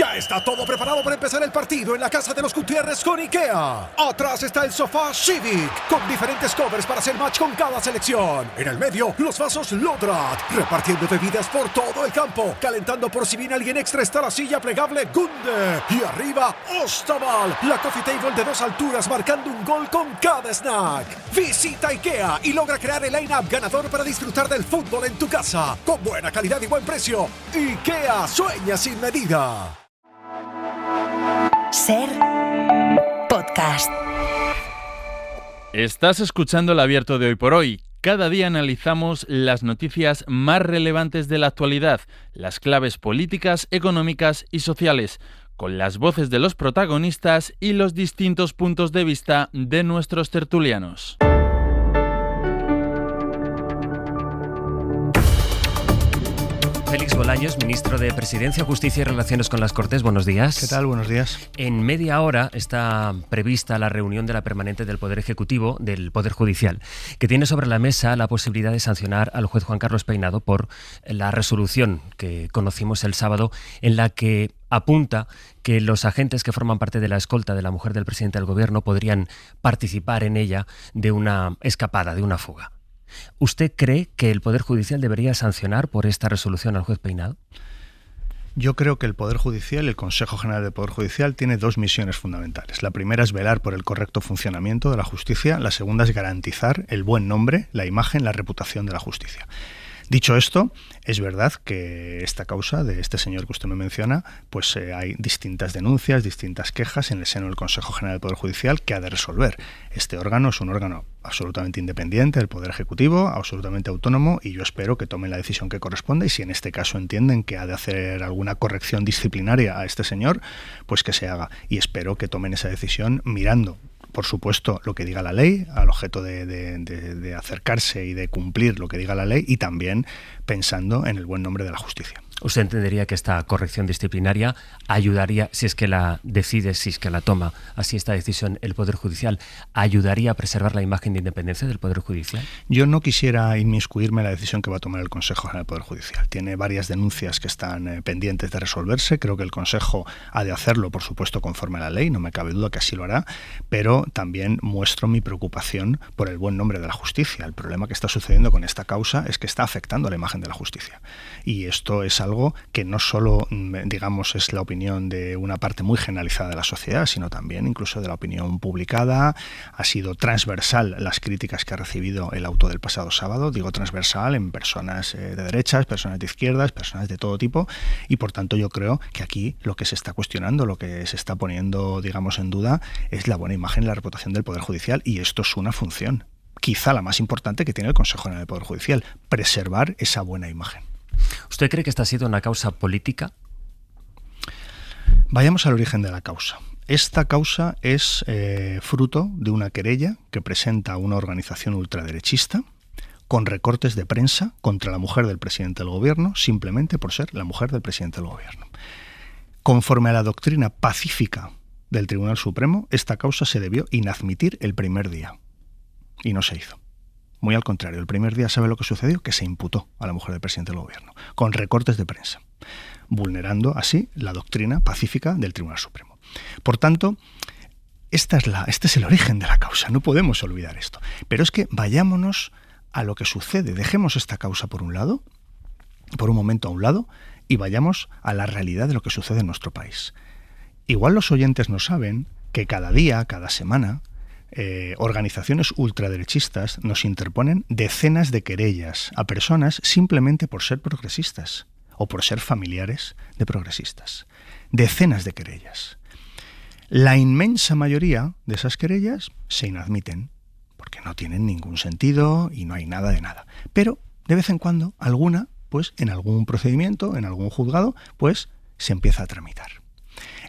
Ya está todo preparado para empezar el partido en la casa de los Gutiérrez con IKEA. Atrás está el sofá Civic, con diferentes covers para hacer match con cada selección. En el medio, los vasos Lodrat, repartiendo bebidas por todo el campo. Calentando por si viene alguien extra está la silla plegable Gunde. Y arriba, Ostaval, la coffee table de 2 alturas marcando un gol con cada snack. Visita IKEA y logra crear el line-up ganador para disfrutar del fútbol en tu casa. Con buena calidad y buen precio. IKEA sueña sin medida. Ser podcast. Estás escuchando el Abierto de Hoy por Hoy. Cada día analizamos las noticias más relevantes de la actualidad, las claves políticas, económicas y sociales, con las voces de los protagonistas y los distintos puntos de vista de nuestros tertulianos. Félix Bolaños, ministro de Presidencia, Justicia y Relaciones con las Cortes. Buenos días. ¿Qué tal? Buenos días. En media hora está prevista la reunión de la permanente del Poder Ejecutivo del Poder Judicial, que tiene sobre la mesa la posibilidad de sancionar al juez Juan Carlos Peinado por la resolución que conocimos el sábado, en la que apunta que los agentes que forman parte de la escolta de la mujer del presidente del Gobierno podrían participar en ella de una escapada, de una fuga. ¿Usted cree que el Poder Judicial debería sancionar por esta resolución al juez Peinado? Yo creo que el Poder Judicial, el Consejo General del Poder Judicial, tiene 2 misiones fundamentales. La primera es velar por el correcto funcionamiento de la justicia. La segunda es garantizar el buen nombre, la imagen, la reputación de la justicia. Dicho esto, es verdad que esta causa de este señor que usted me menciona, pues hay distintas denuncias, distintas quejas en el seno del Consejo General del Poder Judicial que ha de resolver. Este órgano es un órgano absolutamente independiente del Poder Ejecutivo, absolutamente autónomo, y yo espero que tomen la decisión que corresponda, y si en este caso entienden que ha de hacer alguna corrección disciplinaria a este señor, pues que se haga. Y espero que tomen esa decisión mirando, por supuesto, lo que diga la ley, al objeto de acercarse y de cumplir lo que diga la ley, y también pensando en el buen nombre de la justicia. ¿Usted entendería que esta corrección disciplinaria ayudaría, si es que la decide, si es que la toma así esta decisión el Poder Judicial, ayudaría a preservar la imagen de independencia del Poder Judicial? Yo no quisiera inmiscuirme en la decisión que va a tomar el Consejo General del Poder Judicial. Tiene varias denuncias que están pendientes de resolverse. Creo que el Consejo ha de hacerlo, por supuesto, conforme a la ley. No me cabe duda que así lo hará, pero también muestro mi preocupación por el buen nombre de la justicia. El problema que está sucediendo con esta causa es que está afectando a la imagen de la justicia. Y esto es algo que no solo, digamos, es la opinión de una parte muy generalizada de la sociedad, sino también incluso de la opinión publicada. Ha sido transversal las críticas que ha recibido el auto del pasado sábado. Digo transversal en personas de derechas, personas de izquierdas, personas de todo tipo, y por tanto yo creo que aquí lo que se está cuestionando, lo que se está poniendo, digamos, en duda es la buena imagen y la reputación del Poder Judicial, y esto es una función, quizá la más importante que tiene el Consejo General del Poder Judicial, preservar esa buena imagen. ¿Usted cree que esta ha sido una causa política? Vayamos al origen de la causa. Esta causa es fruto de una querella que presenta una organización ultraderechista con recortes de prensa contra la mujer del presidente del Gobierno, simplemente por ser la mujer del presidente del Gobierno. Conforme a la doctrina pacífica del Tribunal Supremo, esta causa se debió inadmitir el primer día, y no se hizo. Muy al contrario, el primer día, ¿sabe lo que sucedió? Que se imputó a la mujer del presidente del Gobierno, con recortes de prensa, vulnerando así la doctrina pacífica del Tribunal Supremo. Por tanto, este es el origen de la causa, no podemos olvidar esto. Pero es que vayámonos a lo que sucede, dejemos esta causa por un lado, por un momento a un lado, y vayamos a la realidad de lo que sucede en nuestro país. Igual los oyentes no saben que cada día, cada semana, organizaciones ultraderechistas nos interponen decenas de querellas a personas simplemente por ser progresistas o por ser familiares de progresistas. Decenas de querellas. La inmensa mayoría de esas querellas se inadmiten porque no tienen ningún sentido y no hay nada de nada. Pero de vez en cuando alguna, pues en algún procedimiento, en algún juzgado, pues se empieza a tramitar.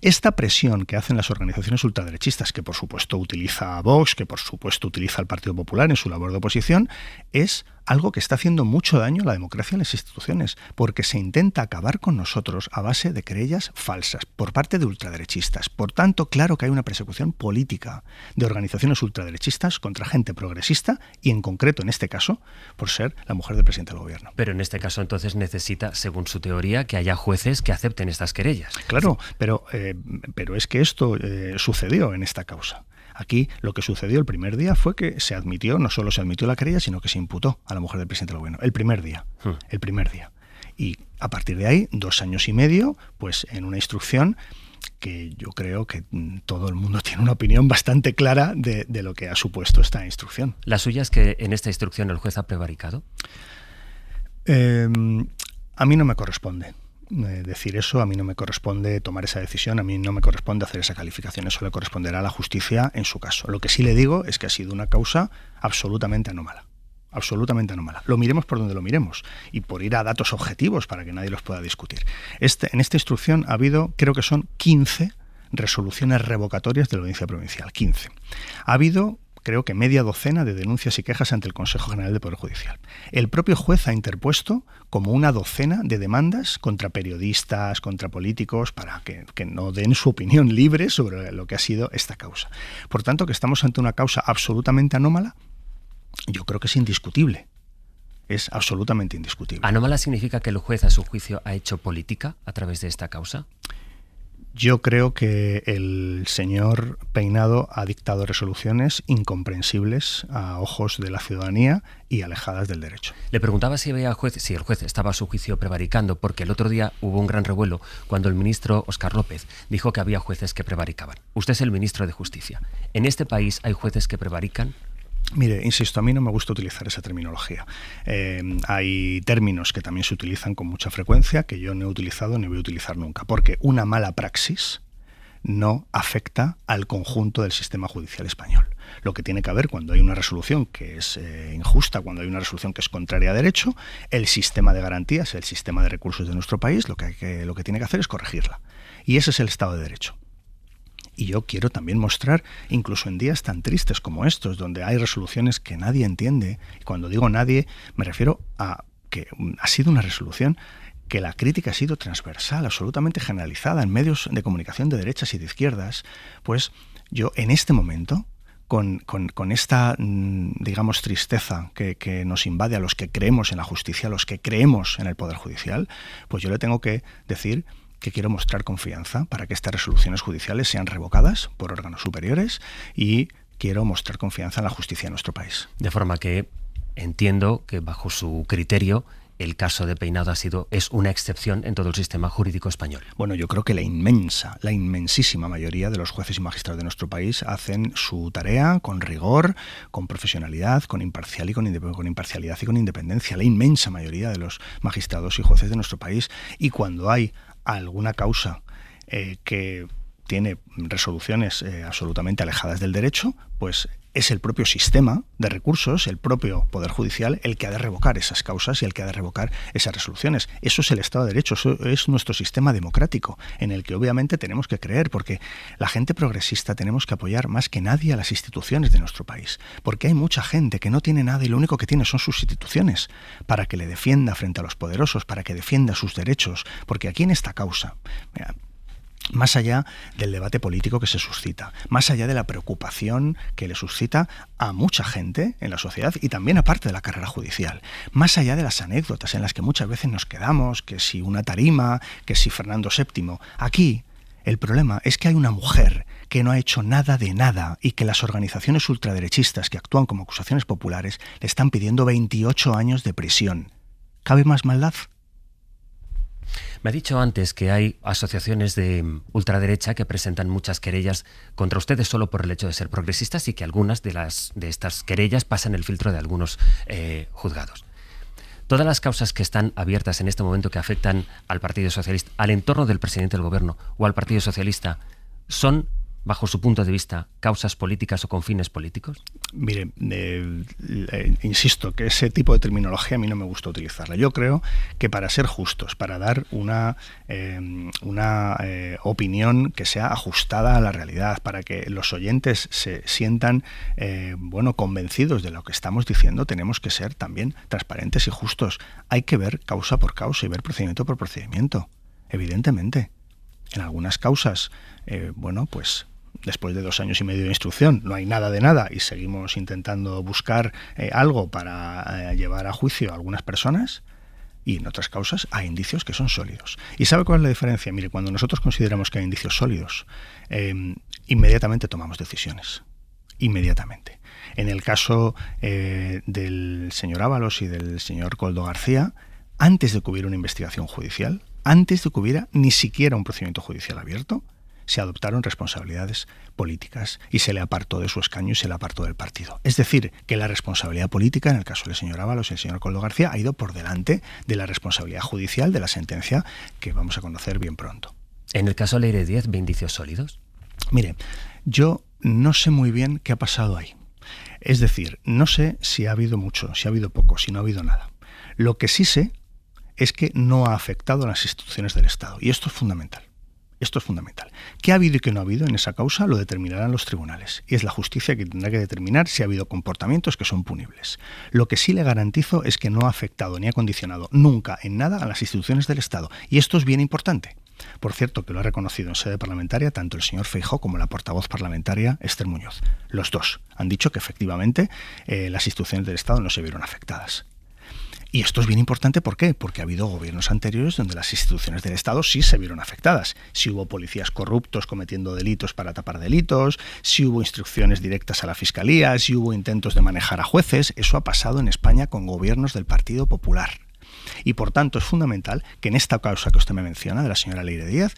Esta presión que hacen las organizaciones ultraderechistas, que por supuesto utiliza a Vox, que por supuesto utiliza al Partido Popular en su labor de oposición, es algo que está haciendo mucho daño a la democracia y a las instituciones, porque se intenta acabar con nosotros a base de querellas falsas por parte de ultraderechistas. Por tanto, claro que hay una persecución política de organizaciones ultraderechistas contra gente progresista y, en concreto, en este caso, por ser la mujer del presidente del gobierno. Pero en este caso, entonces, necesita, según su teoría, que haya jueces que acepten estas querellas. Claro, pero es que esto sucedió en esta causa. Aquí lo que sucedió el primer día fue que se admitió, no solo se admitió la querella, sino que se imputó a la mujer del presidente del gobierno. El primer día. Y a partir de ahí, 2 años y medio, pues en una instrucción que yo creo que todo el mundo tiene una opinión bastante clara de lo que ha supuesto esta instrucción. ¿La suya es que en esta instrucción el juez ha prevaricado? A mí no me corresponde decir eso, a mí no me corresponde tomar esa decisión, a mí no me corresponde hacer esa calificación, eso le corresponderá a la justicia en su caso. Lo que sí le digo es que ha sido una causa absolutamente anómala. Absolutamente anómala. Lo miremos por donde lo miremos y por ir a datos objetivos para que nadie los pueda discutir. En esta instrucción ha habido, creo que son 15 resoluciones revocatorias de la Audiencia Provincial. 15. Ha habido, creo que media docena de denuncias y quejas ante el Consejo General del Poder Judicial. El propio juez ha interpuesto como una docena de demandas contra periodistas, contra políticos, para que no den su opinión libre sobre lo que ha sido esta causa. Por tanto, que estamos ante una causa absolutamente anómala, yo creo que es indiscutible. Es absolutamente indiscutible. ¿Anómala significa que el juez, a su juicio, ha hecho política a través de esta causa? Yo creo que el señor Peinado ha dictado resoluciones incomprensibles a ojos de la ciudadanía y alejadas del derecho. Le preguntaba si el juez estaba a su juicio prevaricando, porque el otro día hubo un gran revuelo cuando el ministro Óscar López dijo que había jueces que prevaricaban. Usted es el ministro de Justicia. ¿En este país hay jueces que prevarican? Mire, insisto, a mí no me gusta utilizar esa terminología. Hay términos que también se utilizan con mucha frecuencia que yo no he utilizado ni voy a utilizar nunca, porque una mala praxis no afecta al conjunto del sistema judicial español. Lo que tiene que haber cuando hay una resolución que es injusta, cuando hay una resolución que es contraria a derecho, el sistema de garantías, el sistema de recursos de nuestro país, lo que tiene que hacer es corregirla. Y ese es el Estado de Derecho. Y yo quiero también mostrar, incluso en días tan tristes como estos, donde hay resoluciones que nadie entiende, y cuando digo nadie, me refiero a que ha sido una resolución que la crítica ha sido transversal, absolutamente generalizada en medios de comunicación de derechas y de izquierdas, pues yo en este momento, con esta, digamos, tristeza que nos invade a los que creemos en la justicia, a los que creemos en el Poder Judicial, pues yo le tengo que decir que quiero mostrar confianza para que estas resoluciones judiciales sean revocadas por órganos superiores y quiero mostrar confianza en la justicia de nuestro país. De forma que entiendo que bajo su criterio el caso de Peinado es una excepción en todo el sistema jurídico español. Bueno, yo creo que la inmensísima mayoría de los jueces y magistrados de nuestro país hacen su tarea con rigor, con profesionalidad, con imparcialidad y con independencia. La inmensa mayoría de los magistrados y jueces de nuestro país. Y cuando hay alguna causa que tiene resoluciones absolutamente alejadas del derecho, pues es el propio sistema de recursos, el propio Poder Judicial, el que ha de revocar esas causas y el que ha de revocar esas resoluciones. Eso es el Estado de Derecho, eso es nuestro sistema democrático, en el que obviamente tenemos que creer, porque la gente progresista tenemos que apoyar más que nadie a las instituciones de nuestro país, porque hay mucha gente que no tiene nada y lo único que tiene son sus instituciones, para que le defienda frente a los poderosos, para que defienda sus derechos, porque aquí en esta causa, mira, más allá del debate político que se suscita, más allá de la preocupación que le suscita a mucha gente en la sociedad y también aparte de la carrera judicial, más allá de las anécdotas en las que muchas veces nos quedamos, que si una tarima, que si Fernando VII, aquí el problema es que hay una mujer que no ha hecho nada de nada y que las organizaciones ultraderechistas que actúan como acusaciones populares le están pidiendo 28 años de prisión. ¿Cabe más maldad? Me ha dicho antes que hay asociaciones de ultraderecha que presentan muchas querellas contra ustedes solo por el hecho de ser progresistas y que algunas de estas querellas pasan el filtro de algunos juzgados. Todas las causas que están abiertas en este momento que afectan al Partido Socialista, al entorno del presidente del Gobierno o al Partido Socialista, son bajo su punto de vista, causas políticas o con fines políticos? Mire, insisto que ese tipo de terminología a mí no me gusta utilizarla. Yo creo que para ser justos, para dar una opinión que sea ajustada a la realidad, para que los oyentes se sientan convencidos de lo que estamos diciendo, tenemos que ser también transparentes y justos. Hay que ver causa por causa y ver procedimiento por procedimiento, evidentemente. En algunas causas, pues después de 2 años y medio de instrucción no hay nada de nada y seguimos intentando buscar algo para llevar a juicio a algunas personas, y en otras causas hay indicios que son sólidos. ¿Y sabe cuál es la diferencia? Mire, cuando nosotros consideramos que hay indicios sólidos, inmediatamente tomamos decisiones. Inmediatamente. En el caso del señor Ábalos y del señor Koldo García, antes de que hubiera una investigación judicial, antes de que hubiera ni siquiera un procedimiento judicial abierto, se adoptaron responsabilidades políticas y se le apartó de su escaño y se le apartó del partido. Es decir, que la responsabilidad política, en el caso del señor Ábalos y el señor Koldo García, ha ido por delante de la responsabilidad judicial de la sentencia que vamos a conocer bien pronto. En el caso Leire Díez, ¿ve indicios sólidos? Mire, yo no sé muy bien qué ha pasado ahí. Es decir, no sé si ha habido mucho, si ha habido poco, si no ha habido nada. Lo que sí sé es que no ha afectado a las instituciones del Estado. Y esto es fundamental. Esto es fundamental. ¿Qué ha habido y qué no ha habido en esa causa? Lo determinarán los tribunales. Y es la justicia que tendrá que determinar si ha habido comportamientos que son punibles. Lo que sí le garantizo es que no ha afectado ni ha condicionado nunca en nada a las instituciones del Estado. Y esto es bien importante. Por cierto, que lo ha reconocido en sede parlamentaria tanto el señor Feijóo como la portavoz parlamentaria Esther Muñoz. Los dos han dicho que efectivamente las instituciones del Estado no se vieron afectadas. Y esto es bien importante, ¿por qué? Porque ha habido gobiernos anteriores donde las instituciones del Estado sí se vieron afectadas. Si hubo policías corruptos cometiendo delitos para tapar delitos, si hubo instrucciones directas a la Fiscalía, si hubo intentos de manejar a jueces, eso ha pasado en España con gobiernos del Partido Popular. Y por tanto es fundamental que en esta causa que usted me menciona, de la señora Leire Díez,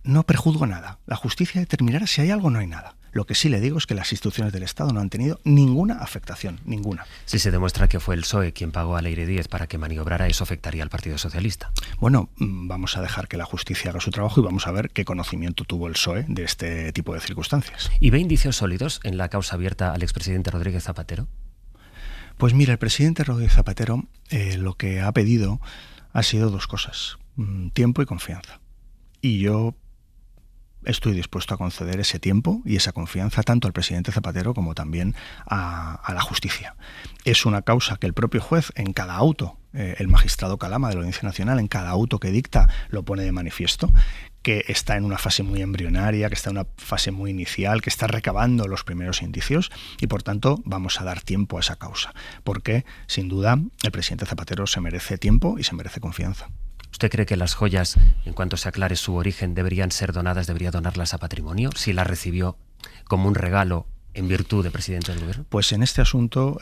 no prejuzgo nada. La justicia determinará si hay algo o no hay nada. Lo que sí le digo es que las instituciones del Estado no han tenido ninguna afectación, ninguna. Si se demuestra que fue el PSOE quien pagó a Leire Díez para que maniobrara, ¿eso afectaría al Partido Socialista? Bueno, vamos a dejar que la justicia haga su trabajo y vamos a ver qué conocimiento tuvo el PSOE de este tipo de circunstancias. ¿Y ve indicios sólidos en la causa abierta al expresidente Rodríguez Zapatero? Pues mira, el presidente Rodríguez Zapatero lo que ha pedido ha sido 2 cosas, tiempo y confianza. Y yo estoy dispuesto a conceder ese tiempo y esa confianza tanto al presidente Zapatero como también a la justicia. Es una causa que el propio juez en cada auto, el magistrado Calama de la Audiencia Nacional, en cada auto que dicta lo pone de manifiesto, que está en una fase muy embrionaria, que está en una fase muy inicial, que está recabando los primeros indicios y por tanto vamos a dar tiempo a esa causa, porque sin duda el presidente Zapatero se merece tiempo y se merece confianza. ¿Usted cree que las joyas, en cuanto se aclare su origen, deberían ser donadas, debería donarlas a patrimonio, si las recibió como un regalo en virtud de presidente del gobierno? Pues en este asunto,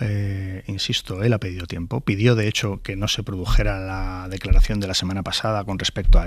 insisto, él ha pedido tiempo. Pidió, de hecho, que no se produjera la declaración de la semana pasada con respecto a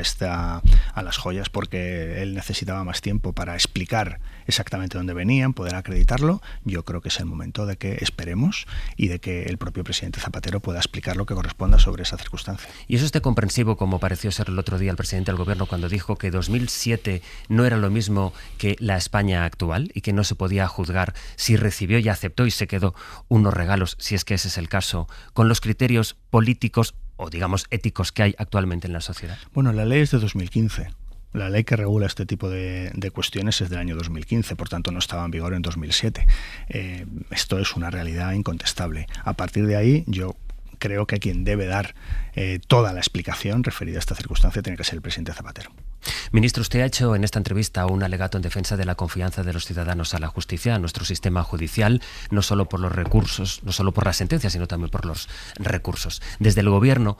las joyas, porque él necesitaba más tiempo para explicar exactamente dónde venían, poder acreditarlo. Yo creo que es el momento de que esperemos y de que el propio presidente Zapatero pueda explicar lo que corresponda sobre esa circunstancia. ¿Y es usted comprensivo, como pareció ser el otro día el presidente del gobierno cuando dijo que 2007 no era lo mismo que la España actual y que no se podía juzgar si recibió y aceptó y se quedó unos regalos, si es que ese es el caso, con los criterios políticos o digamos éticos que hay actualmente en la sociedad? Bueno, la ley es de 2015. La ley que regula este tipo de cuestiones es del año 2015, por tanto no estaba en vigor en 2007. Esto es una realidad incontestable. A partir de ahí, yo creo que quien debe dar toda la explicación referida a esta circunstancia tiene que ser el presidente Zapatero. Ministro, usted ha hecho en esta entrevista un alegato en defensa de la confianza de los ciudadanos a la justicia, a nuestro sistema judicial, no solo por los recursos, no solo por las sentencias, sino también por los recursos. Desde el gobierno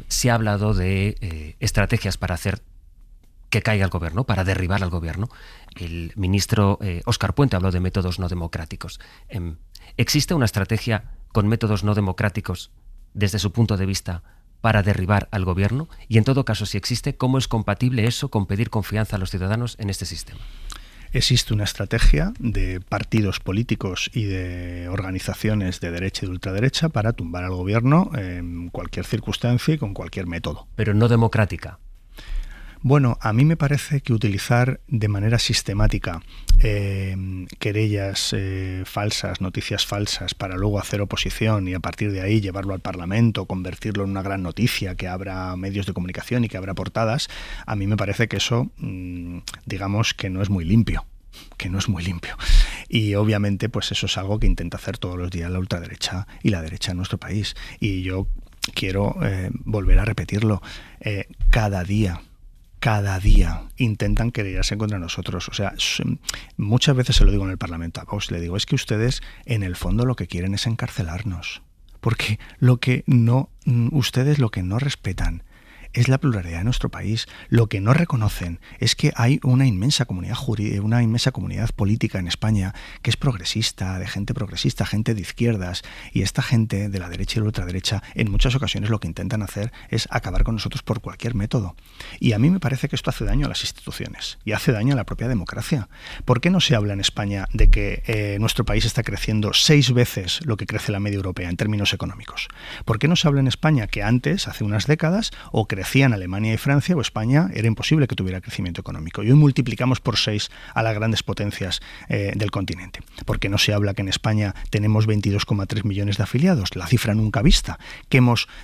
se ha hablado de estrategias para hacer que caiga el gobierno, para derribar al gobierno. El ministro Óscar Puente habló de métodos no democráticos. ¿Existe una estrategia con métodos no democráticos desde su punto de vista para derribar al gobierno? Y en todo caso, si existe, ¿cómo es compatible eso con pedir confianza a los ciudadanos en este sistema? Existe una estrategia de partidos políticos y de organizaciones de derecha y de ultraderecha para tumbar al gobierno en cualquier circunstancia y con cualquier método. Pero no democrática. Bueno, a mí me parece que utilizar de manera sistemática querellas falsas, noticias falsas, para luego hacer oposición y a partir de ahí llevarlo al Parlamento, convertirlo en una gran noticia, que abra medios de comunicación y que abra portadas, a mí me parece que eso, digamos, que no es muy limpio. Y obviamente pues eso es algo que intenta hacer todos los días la ultraderecha y la derecha en nuestro país. Y yo quiero volver a repetirlo, cada día intentan querellarse contra nosotros. O sea, muchas veces se lo digo en el Parlamento a Vox, le digo, es que ustedes en el fondo lo que quieren es encarcelarnos, porque ustedes lo que no respetan es la pluralidad de nuestro país. Lo que no reconocen es que hay una inmensa comunidad política en España que es progresista, de gente progresista, gente de izquierdas, y esta gente de la derecha y la ultraderecha en muchas ocasiones lo que intentan hacer es acabar con nosotros por cualquier método. Y a mí me parece que esto hace daño a las instituciones y hace daño a la propia democracia. ¿Por qué no se habla en España de que nuestro país está creciendo 6 veces lo que crece la media europea en términos económicos? ¿Por qué no se habla en España que antes, hace unas décadas, o crecían Alemania y Francia o España, era imposible que tuviera crecimiento económico? Y hoy multiplicamos por 6 a las grandes potencias del continente. ¿Por qué no se habla que en España tenemos 22,3 millones de afiliados? La cifra nunca vista. Que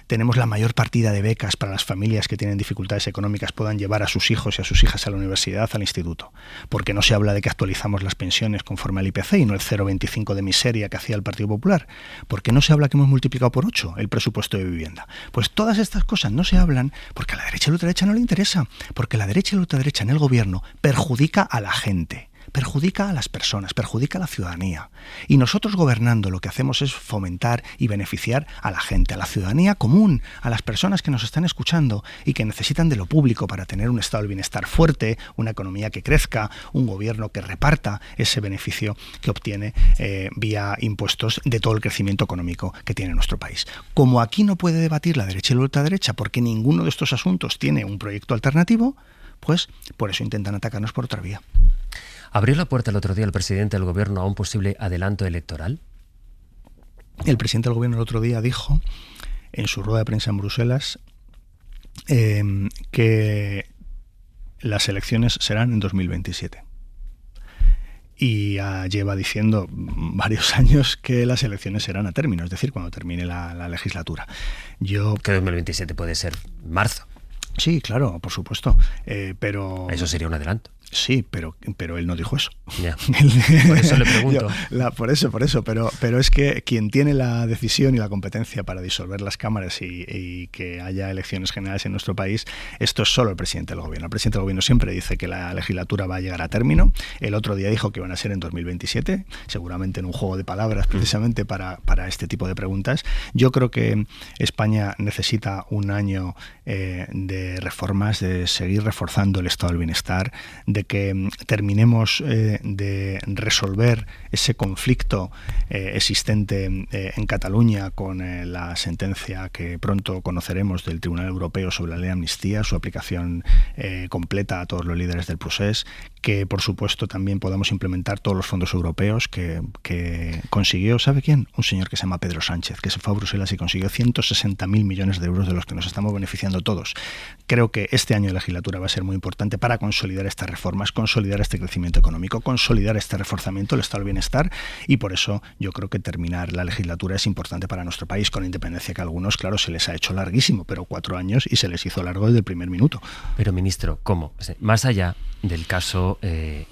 tenemos la mayor partida de becas para las familias que tienen dificultades económicas puedan llevar a sus hijos y a sus hijas a la universidad, al instituto. ¿Por qué no se habla de que actualizamos las pensiones conforme al IPC y no el 0,25 de miseria que hacía el Partido Popular? ¿Por qué no se habla que hemos multiplicado por 8 el presupuesto de vivienda? Pues todas estas cosas no se hablan porque a la derecha y la ultraderecha no le interesa, porque la derecha y la ultraderecha en el gobierno perjudica a la gente, perjudica a las personas, perjudica a la ciudadanía. Y nosotros gobernando lo que hacemos es fomentar y beneficiar a la gente, a la ciudadanía común, a las personas que nos están escuchando y que necesitan de lo público para tener un estado del bienestar fuerte, una economía que crezca, un gobierno que reparta ese beneficio que obtiene vía impuestos de todo el crecimiento económico que tiene nuestro país. Como aquí no puede debatir la derecha y la ultraderecha porque ninguno de estos asuntos tiene un proyecto alternativo, pues por eso intentan atacarnos por otra vía. ¿Abrió la puerta el otro día el presidente del gobierno a un posible adelanto electoral? El presidente del gobierno el otro día dijo, en su rueda de prensa en Bruselas, que las elecciones serán en 2027. Y lleva diciendo varios años que las elecciones serán a término, es decir, cuando termine la legislatura. Que 2027 puede ser marzo. Sí, claro, por supuesto, pero... Eso sería un adelanto. Sí, pero él no dijo eso. Ya. Por eso le pregunto. Por eso. Pero es que quien tiene la decisión y la competencia para disolver las cámaras y que haya elecciones generales en nuestro país, esto es solo el presidente del gobierno. El presidente del gobierno siempre dice que la legislatura va a llegar a término. El otro día dijo que van a ser en 2027, seguramente en un juego de palabras precisamente para este tipo de preguntas. Yo creo que España necesita un año de reformas, de seguir reforzando el estado del bienestar, de que terminemos de resolver ese conflicto existente en Cataluña con la sentencia que pronto conoceremos del Tribunal Europeo sobre la ley de amnistía, su aplicación completa a todos los líderes del procés, que por supuesto también podamos implementar todos los fondos europeos que consiguió, ¿sabe quién? Un señor que se llama Pedro Sánchez, que se fue a Bruselas y consiguió 160.000 millones de euros de los que nos estamos beneficiando todos. Creo que este año de legislatura va a ser muy importante para consolidar estas reformas, consolidar este crecimiento económico, consolidar este reforzamiento del estado del bienestar, y por eso yo creo que terminar la legislatura es importante para nuestro país, con independencia que a algunos, claro, se les ha hecho larguísimo, pero 4 años y se les hizo largo desde el primer minuto. Pero, ministro, ¿cómo? Más allá del caso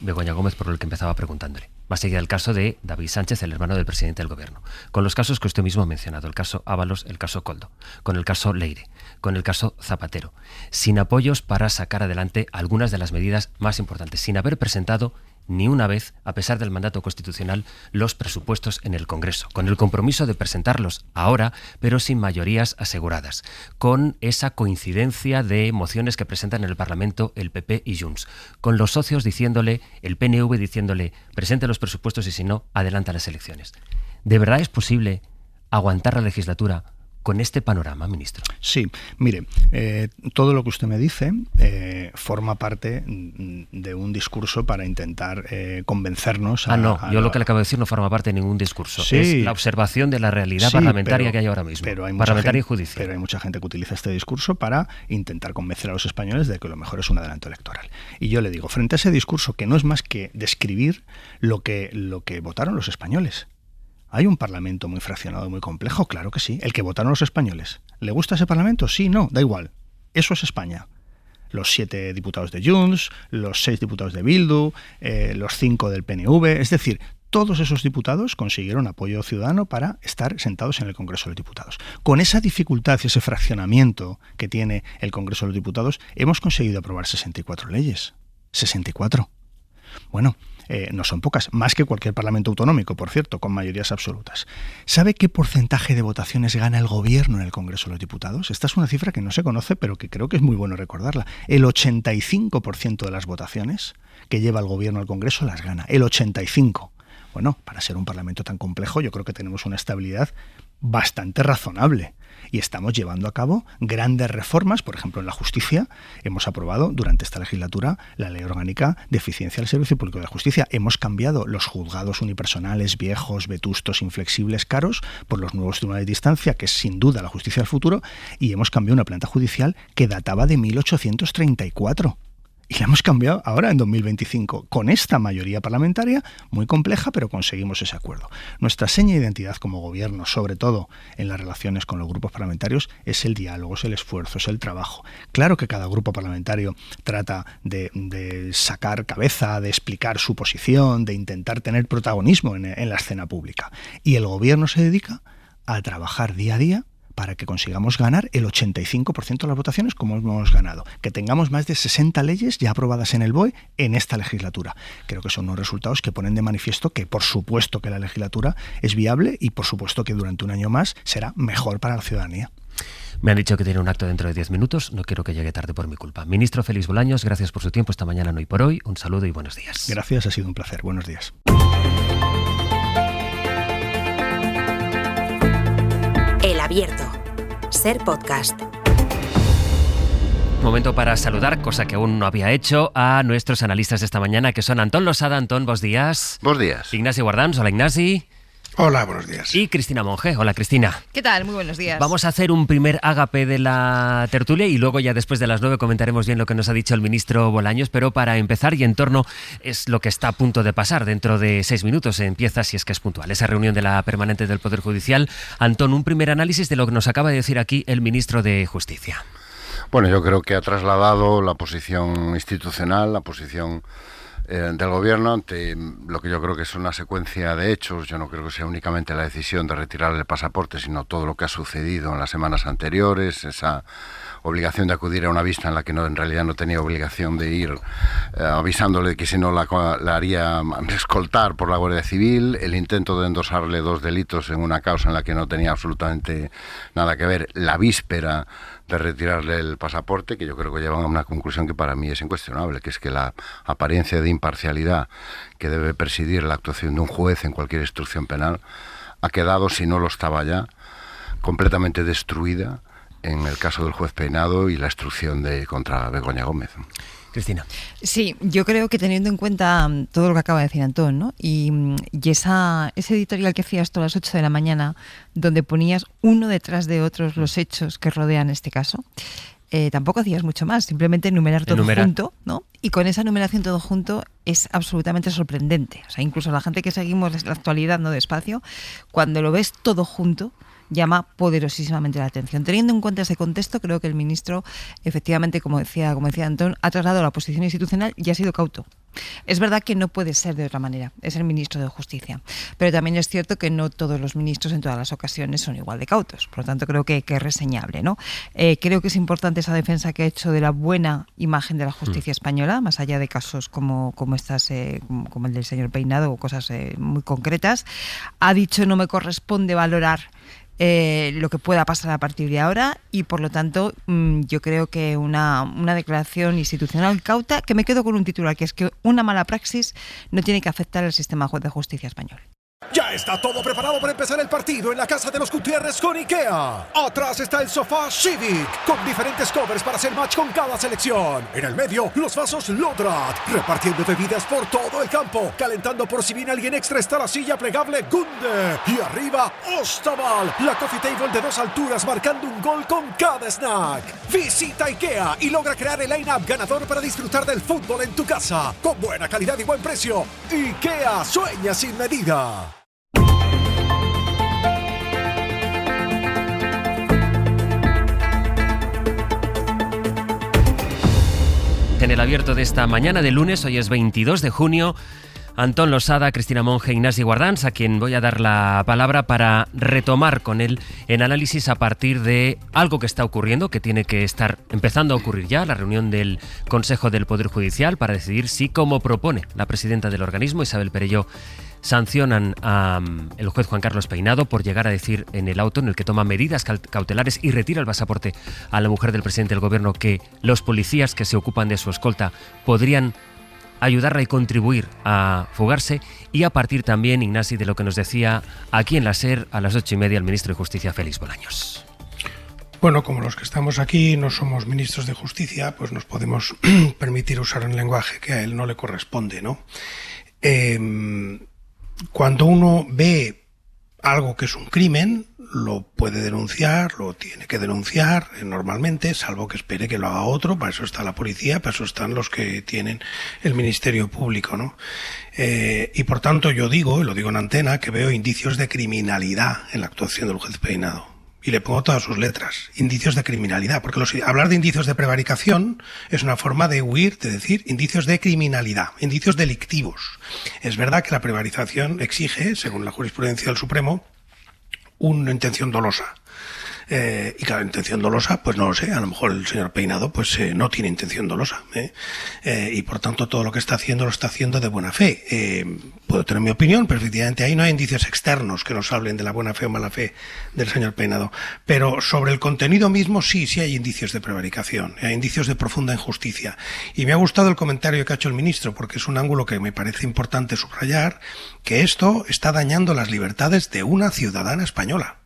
Begoña Gómez, por el que empezaba preguntándole, más allá del caso de David Sánchez, el hermano del presidente del gobierno, con los casos que usted mismo ha mencionado, el caso Ábalos, el caso Koldo, con el caso Leire, con el caso Zapatero, sin apoyos para sacar adelante algunas de las medidas más importantes, sin haber presentado ni una vez, a pesar del mandato constitucional, los presupuestos en el Congreso, con el compromiso de presentarlos ahora, pero sin mayorías aseguradas, con esa coincidencia de mociones que presentan en el Parlamento el PP y Junts, con los socios diciéndole, el PNV diciéndole, presente los presupuestos y si no, adelanta las elecciones. ¿De verdad es posible aguantar la legislatura con este panorama, ministro? Sí, mire, todo lo que usted me dice forma parte de un discurso para intentar convencernos yo lo que le acabo de decir no forma parte de ningún discurso. Sí, es la observación de la realidad parlamentaria que hay ahora mismo. Parlamentaria y judicial. Pero hay mucha gente que utiliza este discurso para intentar convencer a los españoles de que lo mejor es un adelanto electoral. Y yo le digo, frente a ese discurso que no es más que describir lo que votaron los españoles. ¿Hay un parlamento muy fraccionado y muy complejo? Claro que sí. El que votaron los españoles. ¿Le gusta ese parlamento? Sí, no, da igual. Eso es España. Los 7 diputados de Junts, los 6 diputados de Bildu, los 5 del PNV. Es decir, todos esos diputados consiguieron apoyo ciudadano para estar sentados en el Congreso de los Diputados. Con esa dificultad y ese fraccionamiento que tiene el Congreso de los Diputados, hemos conseguido aprobar 64 leyes. 64. Bueno, no son pocas, más que cualquier parlamento autonómico, por cierto, con mayorías absolutas. ¿Sabe qué porcentaje de votaciones gana el gobierno en el Congreso de los Diputados? Esta es una cifra que no se conoce, pero que creo que es muy bueno recordarla. El 85% de las votaciones que lleva el gobierno al Congreso las gana. El 85%. Bueno, para ser un parlamento tan complejo, yo creo que tenemos una estabilidad bastante razonable. Y estamos llevando a cabo grandes reformas, por ejemplo, en la justicia. Hemos aprobado durante esta legislatura la Ley Orgánica de Eficiencia del Servicio Público de Justicia. Hemos cambiado los juzgados unipersonales viejos, vetustos, inflexibles, caros, por los nuevos tribunales de instancia, que es sin duda la justicia del futuro, y hemos cambiado una planta judicial que databa de 1834. Y la hemos cambiado ahora en 2025, con esta mayoría parlamentaria, muy compleja, pero conseguimos ese acuerdo. Nuestra seña de identidad como gobierno, sobre todo en las relaciones con los grupos parlamentarios, es el diálogo, es el esfuerzo, es el trabajo. Claro que cada grupo parlamentario trata de sacar cabeza, de explicar su posición, de intentar tener protagonismo en la escena pública. Y el gobierno se dedica a trabajar día a día para que consigamos ganar el 85% de las votaciones como hemos ganado. Que tengamos más de 60 leyes ya aprobadas en el BOE en esta legislatura. Creo que son unos resultados que ponen de manifiesto que por supuesto que la legislatura es viable y por supuesto que durante un año más será mejor para la ciudadanía. Me han dicho que tiene un acto dentro de 10 minutos. No quiero que llegue tarde por mi culpa. Ministro Félix Bolaños, gracias por su tiempo esta mañana en Hoy por Hoy. Un saludo y buenos días. Gracias, ha sido un placer. Buenos días. El Abierto. Ser podcast. Momento para saludar, cosa que aún no había hecho, a nuestros analistas de esta mañana, que son Antón Losada. Antón, buenos días. Buenos días. Ignacio Guardans, hola Ignasi. Hola, buenos días. Y Cristina Monge, hola Cristina. ¿Qué tal? Muy buenos días. Vamos a hacer un primer ágape de la tertulia y luego ya después de las 9 comentaremos bien lo que nos ha dicho el ministro Bolaños, pero para empezar y en torno es lo que está a punto de pasar. Dentro de 6 minutos empieza, si es que es puntual, esa reunión de la permanente del Poder Judicial. Antón, un primer análisis de lo que nos acaba de decir aquí el ministro de Justicia. Bueno, yo creo que ha trasladado la posición institucional, la posición del gobierno ante lo que yo creo que es una secuencia de hechos. Yo no creo que sea únicamente la decisión de retirar el pasaporte, sino todo lo que ha sucedido en las semanas anteriores, esa obligación de acudir a una vista en la que en realidad no tenía obligación de ir, avisándole que si no la haría escoltar por la Guardia Civil, el intento de endosarle 2 delitos en una causa en la que no tenía absolutamente nada que ver, la víspera de retirarle el pasaporte, que yo creo que llevan a una conclusión que para mí es incuestionable, que es que la apariencia de imparcialidad que debe presidir la actuación de un juez en cualquier instrucción penal ha quedado, si no lo estaba ya, completamente destruida en el caso del juez Peinado y la instrucción contra Begoña Gómez. Cristina. Sí, yo creo que teniendo en cuenta todo lo que acaba de decir Antón, ¿no? y ese editorial que hacías tú a las 8 de la mañana, donde ponías uno detrás de otros los hechos que rodean este caso, tampoco hacías mucho más, simplemente enumerar todo junto, ¿no? Y con esa enumeración todo junto es absolutamente sorprendente. O sea, incluso la gente que seguimos la actualidad, ¿no?, despacio, cuando lo ves todo junto, llama poderosísimamente la atención. Teniendo en cuenta ese contexto, creo que el ministro, efectivamente, como decía Antón, ha trasladado la posición institucional y ha sido cauto. Es verdad que no puede ser de otra manera, es el ministro de Justicia, pero también es cierto que no todos los ministros en todas las ocasiones son igual de cautos, por lo tanto creo que es reseñable, ¿no? Creo que es importante esa defensa que ha hecho de la buena imagen de la justicia española, más allá de casos como como el del señor Peinado o cosas muy concretas. Ha dicho no me corresponde valorar lo que pueda pasar a partir de ahora y por lo tanto yo creo que una declaración institucional cauta, que me quedo con un titular, que es que una mala praxis no tiene que afectar al sistema de justicia español. Ya está todo preparado para empezar el partido en la casa de los Gutiérrez con IKEA. Atrás está el sofá Civic, con diferentes covers para hacer match con cada selección. En el medio, los vasos Lodrat, repartiendo bebidas por todo el campo. Calentando por si viene alguien extra está la silla plegable Gunde. Y arriba, Ostaval, la coffee table de 2 alturas marcando un gol con cada snack. Visita IKEA y logra crear el line-up ganador para disfrutar del fútbol en tu casa. Con buena calidad y buen precio. IKEA, sueña sin medida. En el abierto de esta mañana de lunes, hoy es 22 de junio, Antón Losada, Cristina Monge, Ignasi Guardans, a quien voy a dar la palabra para retomar con él el análisis a partir de algo que está ocurriendo, que tiene que estar empezando a ocurrir ya, la reunión del Consejo del Poder Judicial para decidir si, como propone la presidenta del organismo, Isabel Perelló, sancionan al juez Juan Carlos Peinado por llegar a decir en el auto en el que toma medidas cautelares y retira el pasaporte a la mujer del presidente del gobierno que los policías que se ocupan de su escolta podrían ayudarla y contribuir a fugarse, y a partir también, Ignasi, de lo que nos decía aquí en la SER a las 8:30 el ministro de Justicia, Félix Bolaños. Bueno, como los que estamos aquí no somos ministros de Justicia, pues nos podemos permitir usar un lenguaje que a él no le corresponde, ¿no? Cuando uno ve algo que es un crimen, lo puede denunciar, lo tiene que denunciar normalmente, salvo que espere que lo haga otro. Para eso está la policía, para eso están los que tienen el Ministerio Público, ¿no? Y por tanto yo digo, y lo digo en antena, que veo indicios de criminalidad en la actuación del juez Peinado. Y le pongo todas sus letras, indicios de criminalidad, porque hablar de indicios de prevaricación es una forma de huir, de decir indicios de criminalidad, indicios delictivos. Es verdad que la prevaricación exige, según la jurisprudencia del Supremo, una intención dolosa. Y claro, intención dolosa, pues no lo sé, a lo mejor el señor Peinado pues no tiene intención dolosa, y por tanto todo lo que está haciendo lo está haciendo de buena fe. Puedo tener mi opinión, pero efectivamente ahí no hay indicios externos que nos hablen de la buena fe o mala fe del señor Peinado, pero sobre el contenido mismo sí hay indicios de prevaricación, hay indicios de profunda injusticia, y me ha gustado el comentario que ha hecho el ministro, porque es un ángulo que me parece importante subrayar, que esto está dañando las libertades de una ciudadana española.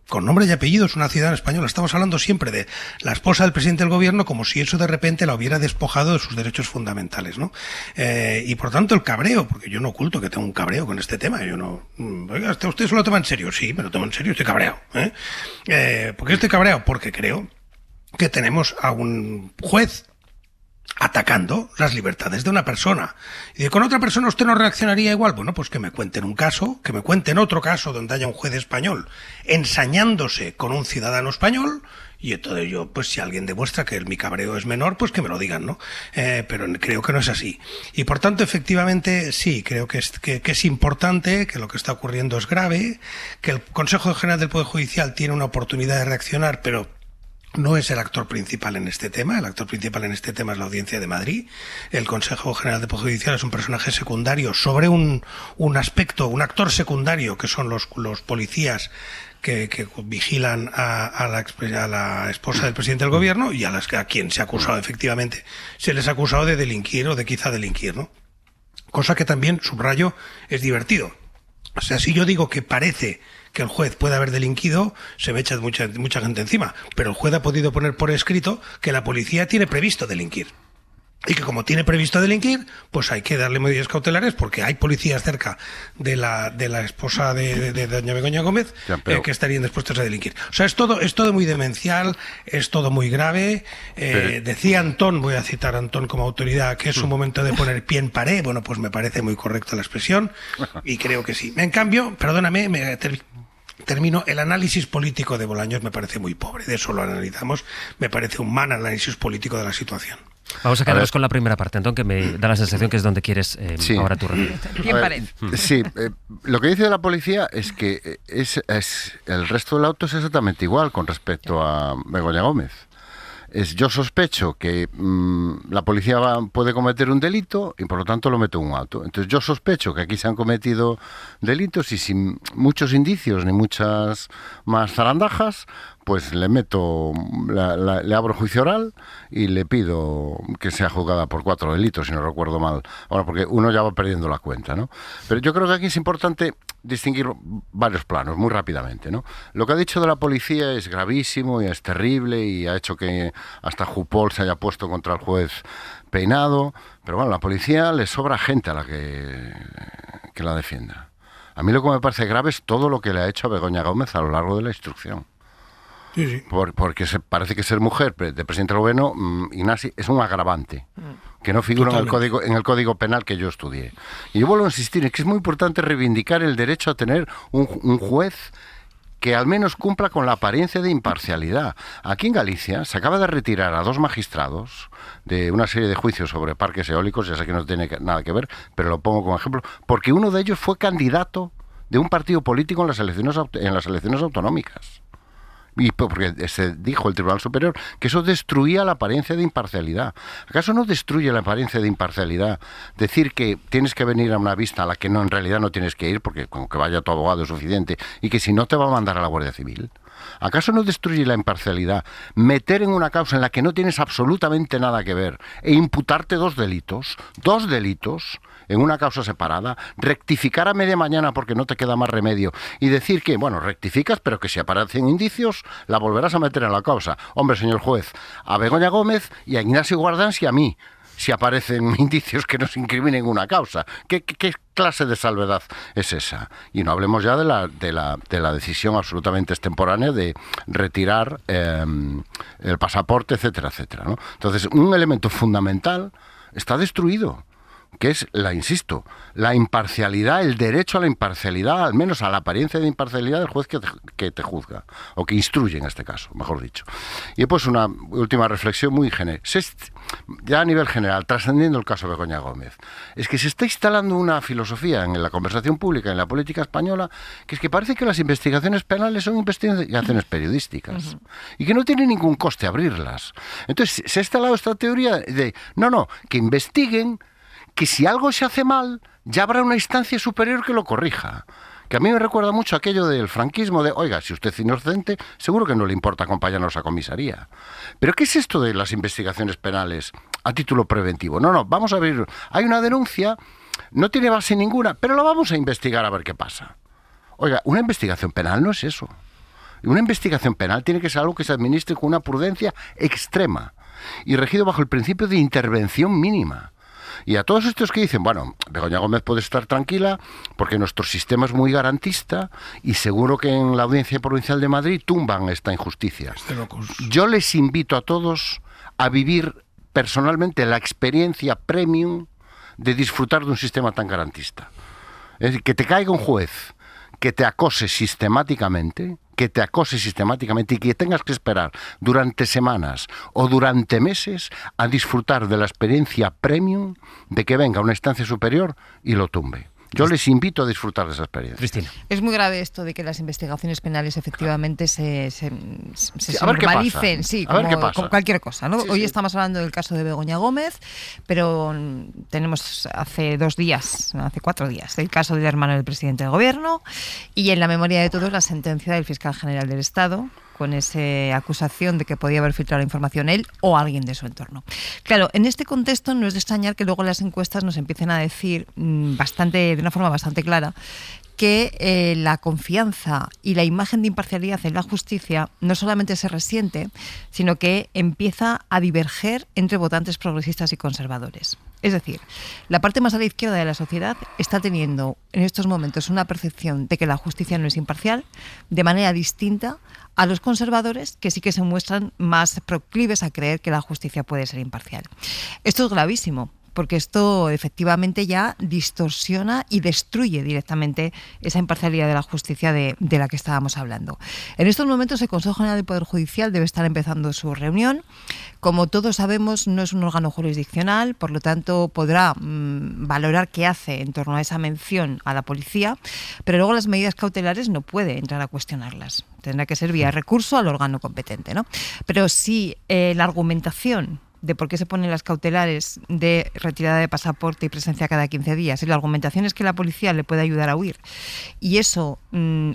Con nombre y apellido es una ciudadana española. Estamos hablando siempre de la esposa del presidente del gobierno como si eso de repente la hubiera despojado de sus derechos fundamentales, ¿no? Y por tanto el cabreo, porque yo no oculto que tengo un cabreo con este tema, yo no... Oiga, ¿usted se lo toma en serio? Sí, me lo tomo en serio, estoy cabreado. ¿Por qué estoy cabreado? Porque creo que tenemos a un juez atacando las libertades de una persona. Y de con otra persona usted no reaccionaría igual. Bueno, pues que me cuenten un caso, que me cuenten otro caso donde haya un juez español ensañándose con un ciudadano español, y entonces yo, pues si alguien demuestra que mi cabreo es menor, pues que me lo digan, ¿no? Pero creo que no es así. Y por tanto, efectivamente, sí, creo que es importante, que lo que está ocurriendo es grave, que el Consejo General del Poder Judicial tiene una oportunidad de reaccionar, pero no es el actor principal en este tema. El actor principal en este tema es la Audiencia de Madrid. El Consejo General del Poder Judicial es un personaje secundario sobre un aspecto, un actor secundario, que son los policías que vigilan a la esposa del presidente del gobierno, y a quien se ha acusado, efectivamente, se les ha acusado de delinquir o de quizá delinquir, ¿no? Cosa que también, subrayo, es divertido. O sea, si yo digo que parece que el juez puede haber delinquido, se me echa mucha gente encima, pero el juez ha podido poner por escrito que la policía tiene previsto delinquir. Y que como tiene previsto delinquir, pues hay que darle medidas cautelares, porque hay policías cerca de la esposa de doña Begoña Gómez que estarían dispuestos a delinquir. O sea, es todo muy demencial, es todo muy grave. Decía Antón, voy a citar a Antón como autoridad, que es un momento de poner pie en pared. Bueno, pues me parece muy correcta la expresión, y creo que sí. En cambio, perdóname, termino, el análisis político de Bolaños me parece muy pobre, de eso lo analizamos, me parece un mal análisis político de la situación. Vamos a quedarnos con la primera parte, Antón, que me da la sensación que es donde quieres ahora tu reunión. Sí, lo que dice la policía es que el resto del auto es exactamente igual con respecto a Begoña Gómez. Yo sospecho que la policía puede cometer un delito y por lo tanto lo meto en un auto. Entonces yo sospecho que aquí se han cometido delitos y sin muchos indicios ni muchas más zarandajas, pues le le abro juicio oral y le pido que sea juzgada por 4 delitos, si no recuerdo mal. Ahora, porque uno ya va perdiendo la cuenta, ¿no? Pero yo creo que aquí es importante distinguir varios planos muy rápidamente, ¿no? Lo que ha dicho de la policía es gravísimo y es terrible y ha hecho que hasta Jupol se haya puesto contra el juez Peinado, pero bueno, a la policía le sobra gente a la que la defienda. A mí lo que me parece grave es todo lo que le ha hecho a Begoña Gómez a lo largo de la instrucción. Sí. Porque parece que ser mujer de presidente del gobierno, Ignasi, es un agravante que no figura en el código penal que yo estudié. Y yo vuelvo a insistir en que es muy importante reivindicar el derecho a tener un juez que al menos cumpla con la apariencia de imparcialidad. Aquí en Galicia se acaba de retirar a 2 magistrados de una serie de juicios sobre parques eólicos, ya sé que no tiene nada que ver, pero lo pongo como ejemplo, porque uno de ellos fue candidato de un partido político en las elecciones autonómicas. Y porque se dijo el Tribunal Superior que eso destruía la apariencia de imparcialidad. ¿Acaso no destruye la apariencia de imparcialidad decir que tienes que venir a una vista a la que en realidad no tienes que ir, porque con que vaya tu abogado es suficiente, y que si no te va a mandar a la Guardia Civil? ¿Acaso no destruye la imparcialidad meter en una causa en la que no tienes absolutamente nada que ver e imputarte 2 delitos en una causa separada, rectificar a media mañana porque no te queda más remedio y decir que, bueno, rectificas, pero que si aparecen indicios la volverás a meter en la causa? Hombre, señor juez, a Begoña Gómez y a Ignacio Guardans y a mí, si aparecen indicios que nos incriminen una causa. ¿Qué clase de salvedad es esa? Y no hablemos ya de la decisión absolutamente extemporánea de retirar el pasaporte, etcétera, etcétera, ¿no? Entonces, un elemento fundamental está destruido, que es, insisto, la imparcialidad, el derecho a la imparcialidad, al menos a la apariencia de imparcialidad del juez que te juzga, o que instruye en este caso, mejor dicho. Y pues una última reflexión muy general, ya a nivel general, trascendiendo el caso de Begoña Gómez, es que se está instalando una filosofía en la conversación pública, en la política española, que es que parece que las investigaciones penales son investigaciones periodísticas, y que no tiene ningún coste abrirlas. Entonces se ha instalado esta teoría de, que investiguen, que si algo se hace mal, ya habrá una instancia superior que lo corrija. Que a mí me recuerda mucho aquello del franquismo de, oiga, si usted es inocente, seguro que no le importa acompañarnos a comisaría. Pero ¿qué es esto de las investigaciones penales a título preventivo? Vamos a ver, hay una denuncia, no tiene base ninguna, pero lo vamos a investigar a ver qué pasa. Oiga, una investigación penal no es eso. Una investigación penal tiene que ser algo que se administre con una prudencia extrema y regido bajo el principio de intervención mínima. Y a todos estos que dicen, bueno, Begoña Gómez puede estar tranquila porque nuestro sistema es muy garantista y seguro que en la Audiencia Provincial de Madrid tumban esta injusticia. Yo les invito a todos a vivir personalmente la experiencia premium de disfrutar de un sistema tan garantista. Es decir, que te caiga un juez que te acose sistemáticamente y que tengas que esperar durante semanas o durante meses a disfrutar de la experiencia premium de que venga una instancia superior y lo tumbe. Yo les invito a disfrutar de esa experiencia. Cristina. Es muy grave esto de que las investigaciones penales efectivamente se a ver normalicen, como cualquier cosa, ¿no? Sí, Hoy sí. estamos hablando del caso de Begoña Gómez, pero tenemos hace 4 días, el caso del hermano del presidente del gobierno y en la memoria de todos la sentencia del fiscal general del Estado, con esa acusación de que podía haber filtrado la información él o alguien de su entorno. Claro, en este contexto no es de extrañar que luego las encuestas nos empiecen a decir de una forma bastante clara que la confianza y la imagen de imparcialidad en la justicia no solamente se resiente, sino que empieza a diverger entre votantes progresistas y conservadores. Es decir, la parte más a la izquierda de la sociedad está teniendo en estos momentos una percepción de que la justicia no es imparcial de manera distinta a los conservadores, que sí que se muestran más proclives a creer que la justicia puede ser imparcial. Esto es gravísimo, porque esto efectivamente ya distorsiona y destruye directamente esa imparcialidad de la justicia de la que estábamos hablando. En estos momentos el Consejo General del Poder Judicial debe estar empezando su reunión. Como todos sabemos, no es un órgano jurisdiccional, por lo tanto podrá valorar qué hace en torno a esa mención a la policía, pero luego las medidas cautelares no puede entrar a cuestionarlas. Tendrá que ser vía recurso al órgano competente, ¿no? Pero si la argumentación de por qué se ponen las cautelares de retirada de pasaporte y presencia cada 15 días. Y la argumentación es que la policía le puede ayudar a huir. Y eso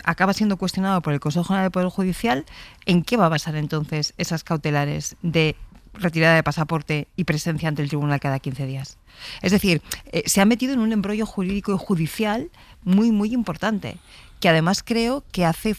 acaba siendo cuestionado por el Consejo General del Poder Judicial. ¿En qué va a basar entonces esas cautelares de retirada de pasaporte y presencia ante el tribunal cada 15 días? Es decir, se ha metido en un embrollo jurídico y judicial muy, muy importante, que además creo que hace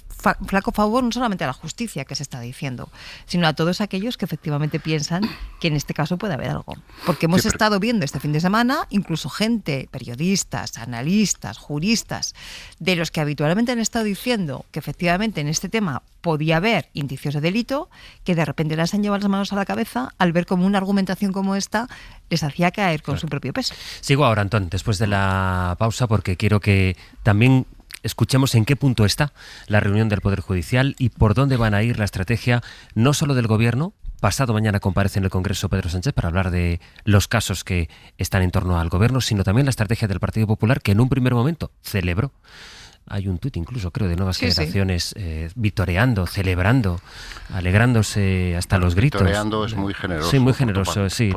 flaco favor no solamente a la justicia, que se está diciendo, sino a todos aquellos que efectivamente piensan que en este caso puede haber algo. Porque hemos estado viendo este fin de semana incluso gente, periodistas, analistas, juristas, de los que habitualmente han estado diciendo que efectivamente en este tema podía haber indicios de delito, que de repente les han llevado las manos a la cabeza al ver como una argumentación como esta les hacía caer con su propio peso. Sigo ahora, Antón, después de la pausa, porque quiero que también escuchemos en qué punto está la reunión del Poder Judicial y por dónde van a ir la estrategia no solo del Gobierno. Pasado mañana comparece en el Congreso Pedro Sánchez para hablar de los casos que están en torno al Gobierno, sino también la estrategia del Partido Popular, que en un primer momento celebró. Hay un tuit incluso, creo, de Nuevas Generaciones vitoreando, celebrando, alegrándose hasta los gritos. Vitoreando es muy generoso. Sí, muy generoso, sí,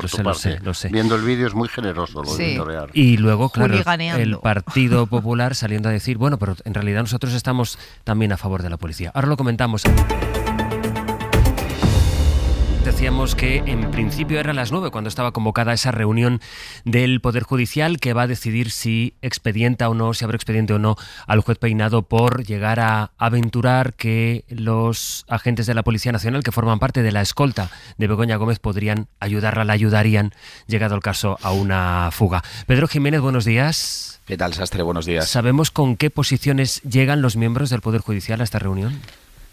lo sé. Viendo el vídeo es muy generoso lo de vitorear. Y luego, claro, el Partido Popular saliendo a decir, bueno, pero en realidad nosotros estamos también a favor de la policía. Ahora lo comentamos. Decíamos que en principio era a las 9 cuando estaba convocada esa reunión del Poder Judicial que va a decidir si expedienta o no, si habrá expediente o no al juez Peinado por llegar a aventurar que los agentes de la Policía Nacional que forman parte de la escolta de Begoña Gómez podrían ayudarla, la ayudarían, llegado el caso, a una fuga. Pedro Jiménez, buenos días. ¿Qué tal, Sastre? Buenos días. ¿Sabemos con qué posiciones llegan los miembros del Poder Judicial a esta reunión?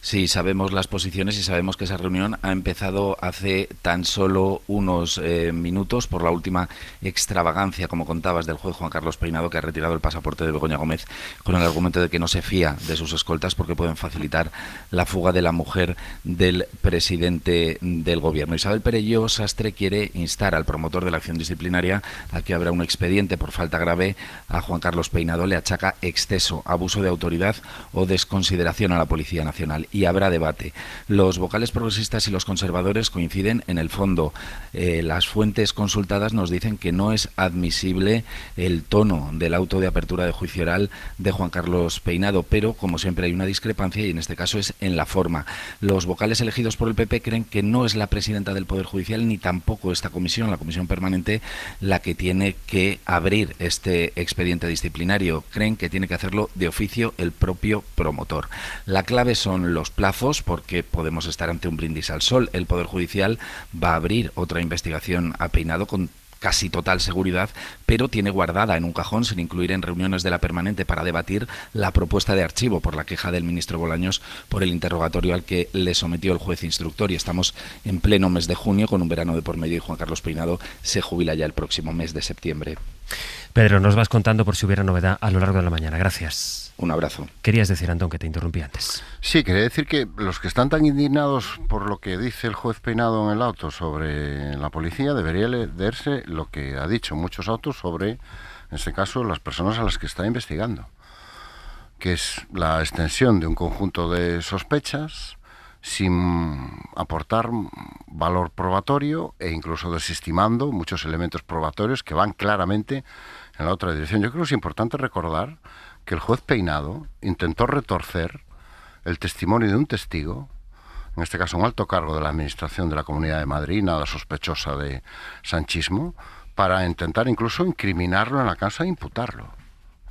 Sí, sabemos las posiciones y sabemos que esa reunión ha empezado hace tan solo unos minutos por la última extravagancia, como contabas, del juez Juan Carlos Peinado, que ha retirado el pasaporte de Begoña Gómez con el argumento de que no se fía de sus escoltas porque pueden facilitar la fuga de la mujer del presidente del Gobierno. Isabel Perelló, Sastre, quiere instar al promotor de la acción disciplinaria a que abra un expediente por falta grave a Juan Carlos Peinado. Le achaca exceso, abuso de autoridad o desconsideración a la Policía Nacional. Y habrá debate. Los vocales progresistas y los conservadores coinciden en el fondo. Las fuentes consultadas nos dicen que no es admisible el tono del auto de apertura de juicio oral de Juan Carlos Peinado, pero como siempre hay una discrepancia y en este caso es en la forma. Los vocales elegidos por el PP creen que no es la presidenta del Poder Judicial ni tampoco esta comisión, la comisión permanente, la que tiene que abrir este expediente disciplinario. Creen que tiene que hacerlo de oficio el propio promotor. La clave son los plazos, porque podemos estar ante un brindis al sol. El Poder Judicial va a abrir otra investigación a Peinado con casi total seguridad, pero tiene guardada en un cajón, sin incluir en reuniones de la permanente para debatir, la propuesta de archivo por la queja del ministro Bolaños por el interrogatorio al que le sometió el juez instructor. Y estamos en pleno mes de junio, con un verano de por medio, y Juan Carlos Peinado se jubila ya el próximo mes de septiembre. Pedro, nos vas contando por si hubiera novedad a lo largo de la mañana. Gracias. Un abrazo. Querías decir, Antón, que te interrumpí antes. Sí, quería decir que los que están tan indignados por lo que dice el juez Peinado en el auto sobre la policía, debería leerse lo que ha dicho muchos autos sobre, en este caso, las personas a las que está investigando, que es la extensión de un conjunto de sospechas sin aportar valor probatorio e incluso desestimando muchos elementos probatorios que van claramente en la otra dirección. Yo creo que es importante recordar que el juez Peinado intentó retorcer el testimonio de un testigo, en este caso un alto cargo de la Administración de la Comunidad de Madrid, nada sospechosa de sanchismo, para intentar incluso incriminarlo en la causa e imputarlo,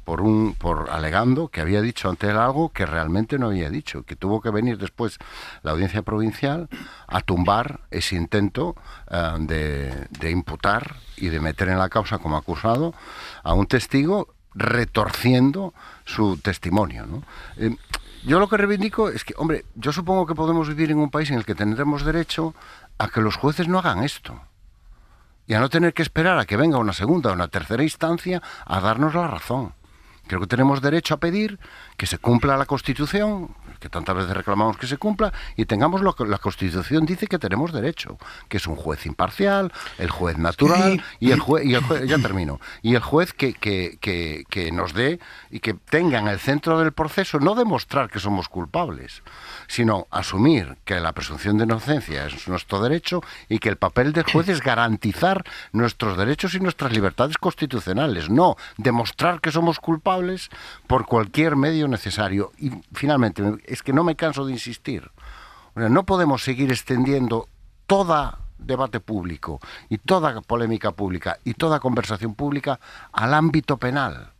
por alegando que había dicho ante él algo que realmente no había dicho, que tuvo que venir después la Audiencia Provincial a tumbar ese intento de imputar y de meter en la causa como acusado a un testigo, retorciendo su testimonio, ¿no? Yo lo que reivindico es que, hombre, yo supongo que podemos vivir en un país en el que tendremos derecho a que los jueces no hagan esto y a no tener que esperar a que venga una segunda o una tercera instancia a darnos la razón. Creo que tenemos derecho a pedir que se cumpla la Constitución, que tantas veces reclamamos que se cumpla, y tengamos lo que la Constitución dice que tenemos derecho, que es un juez imparcial, el juez natural, y el juez, ya termino, y el juez que nos dé y que tenga en el centro del proceso no demostrar que somos culpables, sino asumir que la presunción de inocencia es nuestro derecho y que el papel del juez es garantizar nuestros derechos y nuestras libertades constitucionales, no demostrar que somos culpables por cualquier medio necesario. Y finalmente, es que no me canso de insistir, no podemos seguir extendiendo todo debate público y toda polémica pública y toda conversación pública al ámbito penal.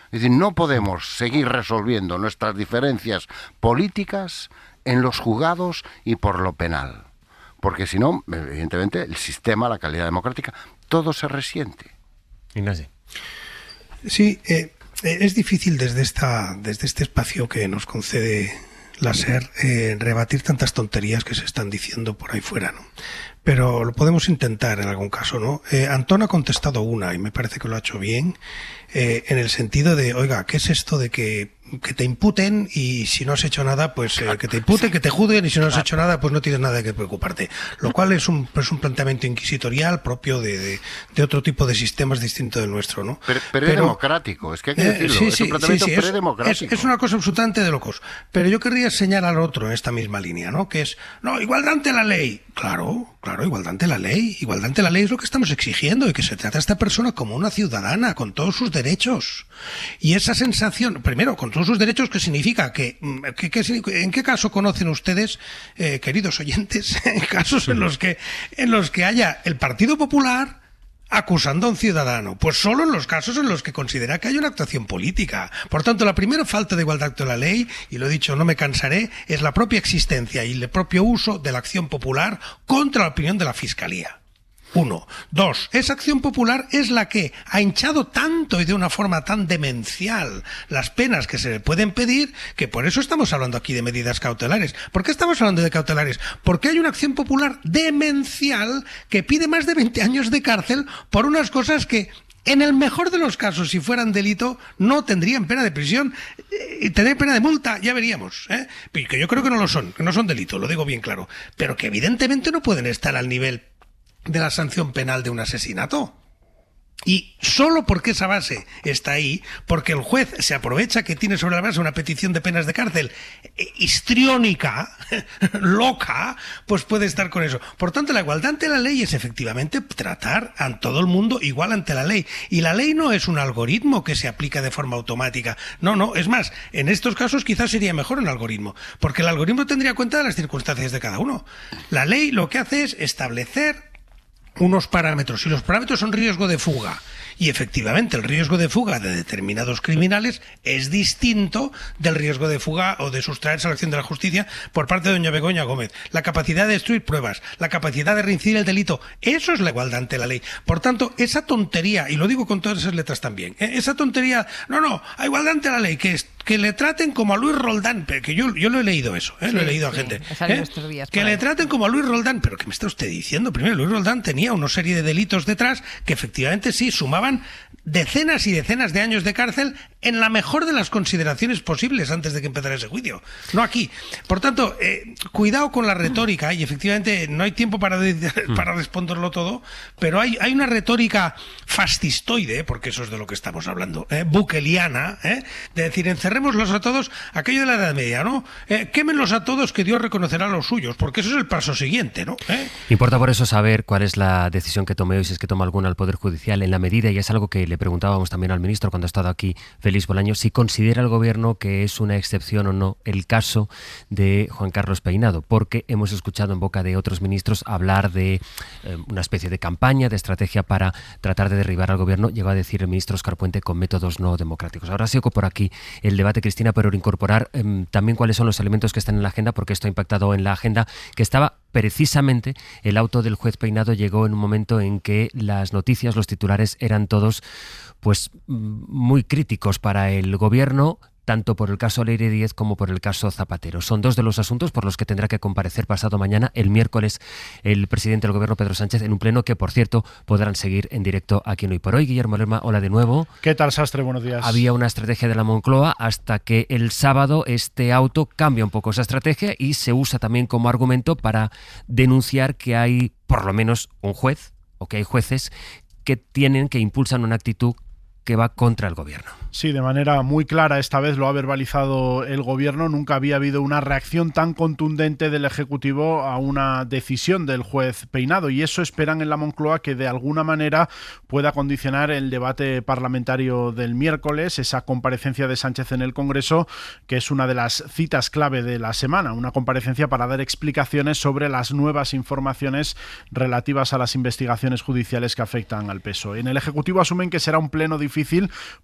Es decir, no podemos seguir resolviendo nuestras diferencias políticas en los juzgados y por lo penal, porque si no, evidentemente, el sistema, la calidad democrática, todo se resiente. Ignacio. Sí, es difícil desde este espacio que nos concede la SER rebatir tantas tonterías que se están diciendo por ahí fuera, ¿no? Pero lo podemos intentar en algún caso, ¿no? Antón ha contestado una y me parece que lo ha hecho bien, en el sentido de, oiga, ¿qué es esto de que te imputen y si no has hecho nada, pues que te imputen, que te juzguen y si no has hecho nada, pues no tienes nada que preocuparte? Lo cual es un planteamiento inquisitorial propio de otro tipo de sistemas distinto del nuestro, ¿no? Pero es democrático, es que hay que decirlo, es un planteamiento predemocrático. Es una cosa absolutamente de locos. Pero yo querría señalar otro en esta misma línea, ¿no? Que es, no, igualdad ante la ley. Claro, igualdad ante la ley. Igualdad ante la ley es lo que estamos exigiendo, y que se trata a esta persona como una ciudadana, con todos sus derechos. Y esa sensación, primero, con todos sus derechos, ¿qué significa? ¿En qué caso conocen ustedes, queridos oyentes, casos en los que haya el Partido Popular acusando a un ciudadano? Pues solo en los casos en los que considera que hay una actuación política. Por tanto, la primera falta de igualdad ante la ley, y lo he dicho, no me cansaré, es la propia existencia y el propio uso de la acción popular contra la opinión de la Fiscalía. 1. 2. Esa acción popular es la que ha hinchado tanto y de una forma tan demencial las penas que se le pueden pedir, que por eso estamos hablando aquí de medidas cautelares. ¿Por qué estamos hablando de cautelares? Porque hay una acción popular demencial que pide más de 20 años de cárcel por unas cosas que, en el mejor de los casos, si fueran delito, no tendrían pena de prisión y tendrían pena de multa, ya veríamos, que yo creo que no son delito, lo digo bien claro, pero que evidentemente no pueden estar al nivel de la sanción penal de un asesinato. Y solo porque esa base está ahí, porque el juez se aprovecha que tiene sobre la mesa una petición de penas de cárcel histriónica, loca, pues puede estar con eso. Por tanto, la igualdad ante la ley es efectivamente tratar a todo el mundo igual ante la ley. Y la ley no es un algoritmo que se aplica de forma automática. No, es más, en estos casos quizás sería mejor un algoritmo, porque el algoritmo tendría cuenta de las circunstancias de cada uno. La ley lo que hace es establecer unos parámetros, y los parámetros son riesgo de fuga. Y efectivamente el riesgo de fuga de determinados criminales es distinto del riesgo de fuga o de sustraerse a la acción de la justicia por parte de doña Begoña Gómez. La capacidad de destruir pruebas, la capacidad de reincidir el delito, eso es la igualdad ante la ley. Por tanto, esa tontería, y lo digo con todas esas letras también, esa tontería, a igualdad ante la ley, que le traten como a Luis Roldán, que yo lo he leído eso, lo he leído a gente, que le traten como a Luis Roldán. Pero ¿qué me está usted diciendo? Primero, Luis Roldán tenía una serie de delitos detrás que efectivamente sí sumaban decenas y decenas de años de cárcel en la mejor de las consideraciones posibles antes de que empezara ese juicio, no aquí. Por tanto, cuidado con la retórica, y efectivamente no hay tiempo para responderlo todo, pero hay una retórica fascistoide, porque eso es de lo que estamos hablando, buqueliana, de decir, encerrémoslos a todos, aquello de la Edad Media, ¿no? Quémenlos a todos, que Dios reconocerá a los suyos, porque eso es el paso siguiente, ¿no? Importa por eso saber cuál es la decisión que tome hoy, si es que toma alguna el Poder Judicial, en la medida, y es algo que le preguntábamos también al ministro cuando ha estado aquí, Félix Bolaños, si considera el Gobierno que es una excepción o no el caso de Juan Carlos Peinado, porque hemos escuchado en boca de otros ministros hablar de una especie de campaña, de estrategia para tratar de derribar al Gobierno, llegó a decir el ministro Óscar Puente, con métodos no democráticos. Ahora sigo por aquí el debate, Cristina, pero incorporar también cuáles son los elementos que están en la agenda, porque esto ha impactado en la agenda, que estaba precisamente, el auto del juez Peinado llegó en un momento en que las noticias, los titulares eran todos pues muy críticos para el Gobierno, tanto por el caso Leire Díez como por el caso Zapatero. Son dos de los asuntos por los que tendrá que comparecer pasado mañana, el miércoles, el presidente del Gobierno, Pedro Sánchez, en un pleno que, por cierto, podrán seguir en directo aquí en Hoy por Hoy. Guillermo Lerma, hola de nuevo. ¿Qué tal, Sastre? Buenos días. Había una estrategia de la Moncloa hasta que el sábado este auto cambia un poco esa estrategia y se usa también como argumento para denunciar que hay por lo menos un juez o que hay jueces que impulsan una actitud que va contra el Gobierno. Sí, de manera muy clara esta vez lo ha verbalizado el Gobierno. Nunca había habido una reacción tan contundente del Ejecutivo a una decisión del juez Peinado, y eso esperan en la Moncloa que de alguna manera pueda condicionar el debate parlamentario del miércoles, esa comparecencia de Sánchez en el Congreso, que es una de las citas clave de la semana, una comparecencia para dar explicaciones sobre las nuevas informaciones relativas a las investigaciones judiciales que afectan al PSOE. En el Ejecutivo asumen que será un pleno difícil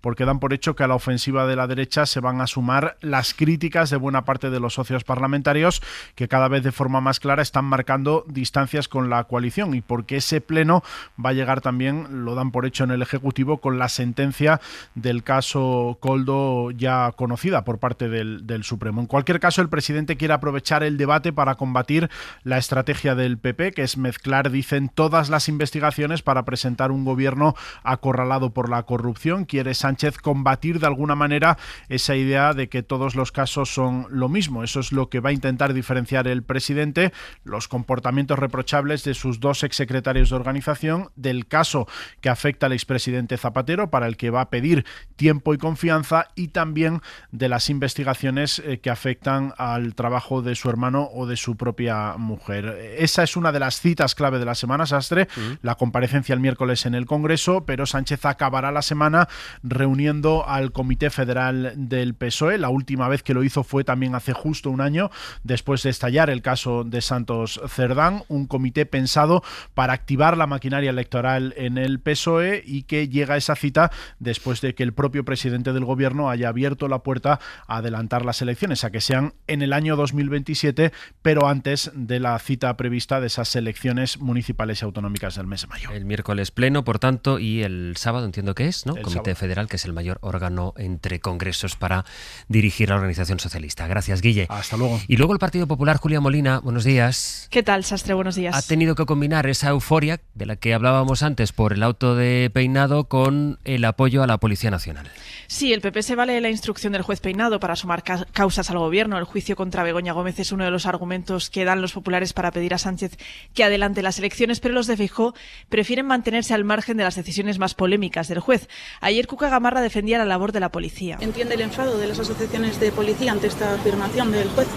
porque dan por hecho que a la ofensiva de la derecha se van a sumar las críticas de buena parte de los socios parlamentarios, que cada vez de forma más clara están marcando distancias con la coalición, y porque ese pleno va a llegar también, lo dan por hecho en el Ejecutivo, con la sentencia del caso Koldo ya conocida por parte del Supremo. En cualquier caso, el presidente quiere aprovechar el debate para combatir la estrategia del PP, que es mezclar, dicen, todas las investigaciones para presentar un gobierno acorralado por la corrupción. Quiere Sánchez combatir de alguna manera esa idea de que todos los casos son lo mismo. Eso es lo que va a intentar diferenciar el presidente, los comportamientos reprochables de sus dos exsecretarios de organización, del caso que afecta al expresidente Zapatero, para el que va a pedir tiempo y confianza, y también de las investigaciones que afectan al trabajo de su hermano o de su propia mujer. Esa es una de las citas clave de la semana, Sastre, la comparecencia el miércoles en el Congreso, pero Sánchez acabará la semana reuniendo al Comité Federal del PSOE. La última vez que lo hizo fue también hace justo un año, después de estallar el caso de Santos Cerdán, un comité pensado para activar la maquinaria electoral en el PSOE, y que llega a esa cita después de que el propio presidente del Gobierno haya abierto la puerta a adelantar las elecciones, a que sean en el año 2027, pero antes de la cita prevista de esas elecciones municipales y autonómicas del mes de mayo. El miércoles pleno, por tanto, y el sábado entiendo que es, ¿no? El Comité sábado Federal, que es el mayor órgano entre congresos para dirigir la organización socialista. Gracias, Guille. Hasta luego. Y luego el Partido Popular, Julia Molina, buenos días. ¿Qué tal, Sastre? Buenos días. Ha tenido que combinar esa euforia de la que hablábamos antes por el auto de Peinado con el apoyo a la Policía Nacional. Sí, el PP se vale de la instrucción del juez Peinado para sumar causas al Gobierno. El juicio contra Begoña Gómez es uno de los argumentos que dan los populares para pedir a Sánchez que adelante las elecciones, pero los de Feijóo prefieren mantenerse al margen de las decisiones más polémicas del juez. Ayer Cuca Gamarra defendía la labor de la policía. ¿Entiende el enfado de las asociaciones de policía ante esta afirmación del juez?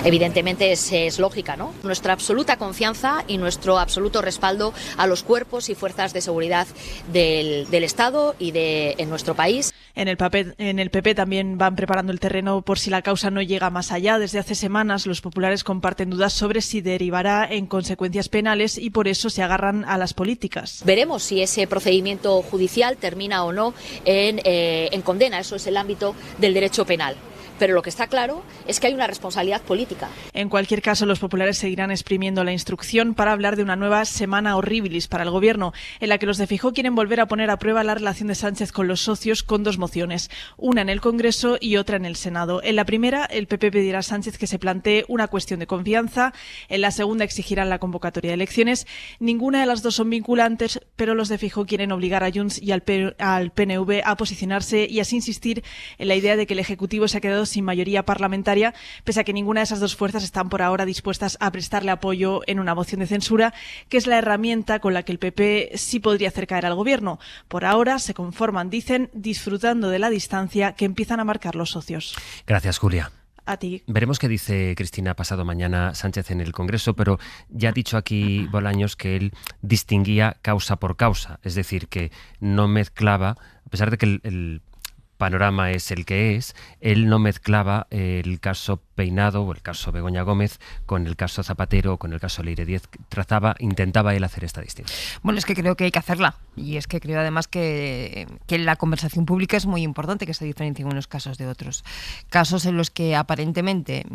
Evidentemente es lógica, ¿no? Nuestra absoluta confianza y nuestro absoluto respaldo a los cuerpos y fuerzas de seguridad del Estado y en nuestro país. En el PP también van preparando el terreno por si la causa no llega más allá. Desde hace semanas los populares comparten dudas sobre si derivará en consecuencias penales, y por eso se agarran a las políticas. Veremos si ese procedimiento judicial termina o no en condena. Eso es el ámbito del derecho penal. Pero lo que está claro es que hay una responsabilidad política. En cualquier caso, los populares seguirán exprimiendo la instrucción para hablar de una nueva semana horribilis para el Gobierno, en la que los de Feijóo quieren volver a poner a prueba la relación de Sánchez con los socios con dos mociones, una en el Congreso y otra en el Senado. En la primera, el PP pedirá a Sánchez que se plantee una cuestión de confianza. En la segunda, exigirán la convocatoria de elecciones. Ninguna de las dos son vinculantes, pero los de Feijóo quieren obligar a Junts y al PNV a posicionarse y así insistir en la idea de que el Ejecutivo se ha quedado sin mayoría parlamentaria, pese a que ninguna de esas dos fuerzas están por ahora dispuestas a prestarle apoyo en una moción de censura, que es la herramienta con la que el PP sí podría hacer caer al Gobierno. Por ahora se conforman, dicen, disfrutando de la distancia que empiezan a marcar los socios. Gracias, Julia. A ti. Veremos qué dice Cristina pasado mañana Sánchez en el Congreso, pero ya ha dicho aquí Bolaños que él distinguía causa por causa, es decir, que no mezclaba, a pesar de que el panorama es el que es, él no mezclaba el caso Peinado o el caso Begoña Gómez con el caso Zapatero o con el caso Leire Díez. Intentaba él hacer esta distinción. Bueno, es que creo que hay que hacerla, y es que creo además que la conversación pública es muy importante, que se diferencien unos casos de otros. Casos en los que aparentemente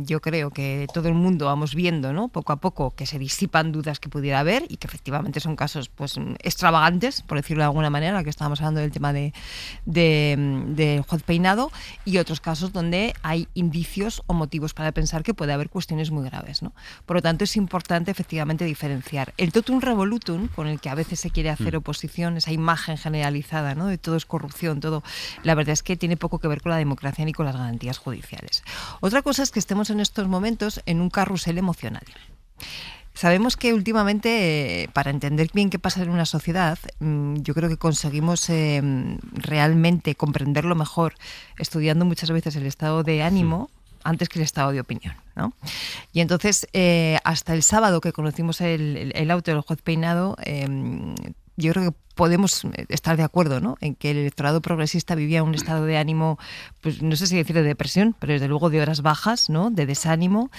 yo creo que todo el mundo vamos viendo, ¿no?, poco a poco, que se disipan dudas que pudiera haber y que efectivamente son casos pues extravagantes, por decirlo de alguna manera, que estábamos hablando del tema de del juez Peinado, y otros casos donde hay indicios o motivos para pensar que puede haber cuestiones muy graves, ¿no? Por lo tanto, es importante efectivamente diferenciar el totum revolutum con el que a veces se quiere hacer oposición, esa imagen generalizada, ¿no?, de todo es corrupción, todo. La verdad es que tiene poco que ver con la democracia ni con las garantías judiciales. Otra cosa es que estemos en estos momentos en un carrusel emocional. Sabemos que últimamente, para entender bien qué pasa en una sociedad, yo creo que conseguimos realmente comprenderlo mejor estudiando muchas veces el estado de ánimo antes que el estado de opinión, ¿no? Y entonces, hasta el sábado que conocimos el auto del juez Peinado, yo creo que podemos estar de acuerdo, ¿no?, en que el electorado progresista vivía un estado de ánimo, pues no sé si decir de depresión, pero desde luego de horas bajas, ¿no?, de desánimo,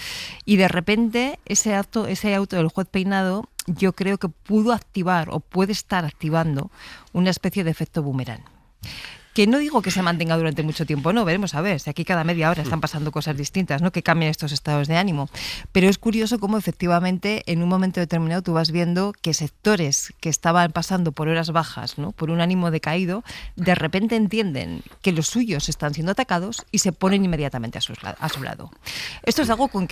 y de repente ese auto del juez Peinado yo creo que pudo activar o puede estar activando una especie de efecto boomerang. Que no digo que se mantenga durante mucho tiempo, no, veremos a ver, si aquí cada media hora están pasando cosas distintas, ¿no?, que cambian estos estados de ánimo. Pero es curioso cómo efectivamente en un momento determinado tú vas viendo que sectores que estaban pasando por horas bajas, ¿no?, por un ánimo decaído, de repente entienden que los suyos están siendo atacados y se ponen inmediatamente a su lado. Esto es algo con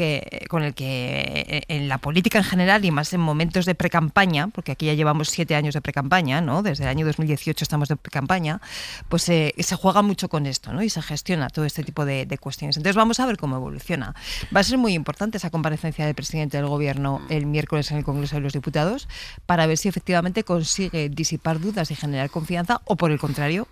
el que en la política en general, y más en momentos de precampaña, porque aquí ya llevamos 7 años de precampaña, ¿no?, desde el año 2018 estamos de precampaña, pues se juega mucho con esto, ¿no?, y se gestiona todo este tipo de cuestiones. Entonces vamos a ver cómo evoluciona. Va a ser muy importante esa comparecencia del presidente del Gobierno el miércoles en el Congreso de los Diputados para ver si efectivamente consigue disipar dudas y generar confianza, o por el contrario,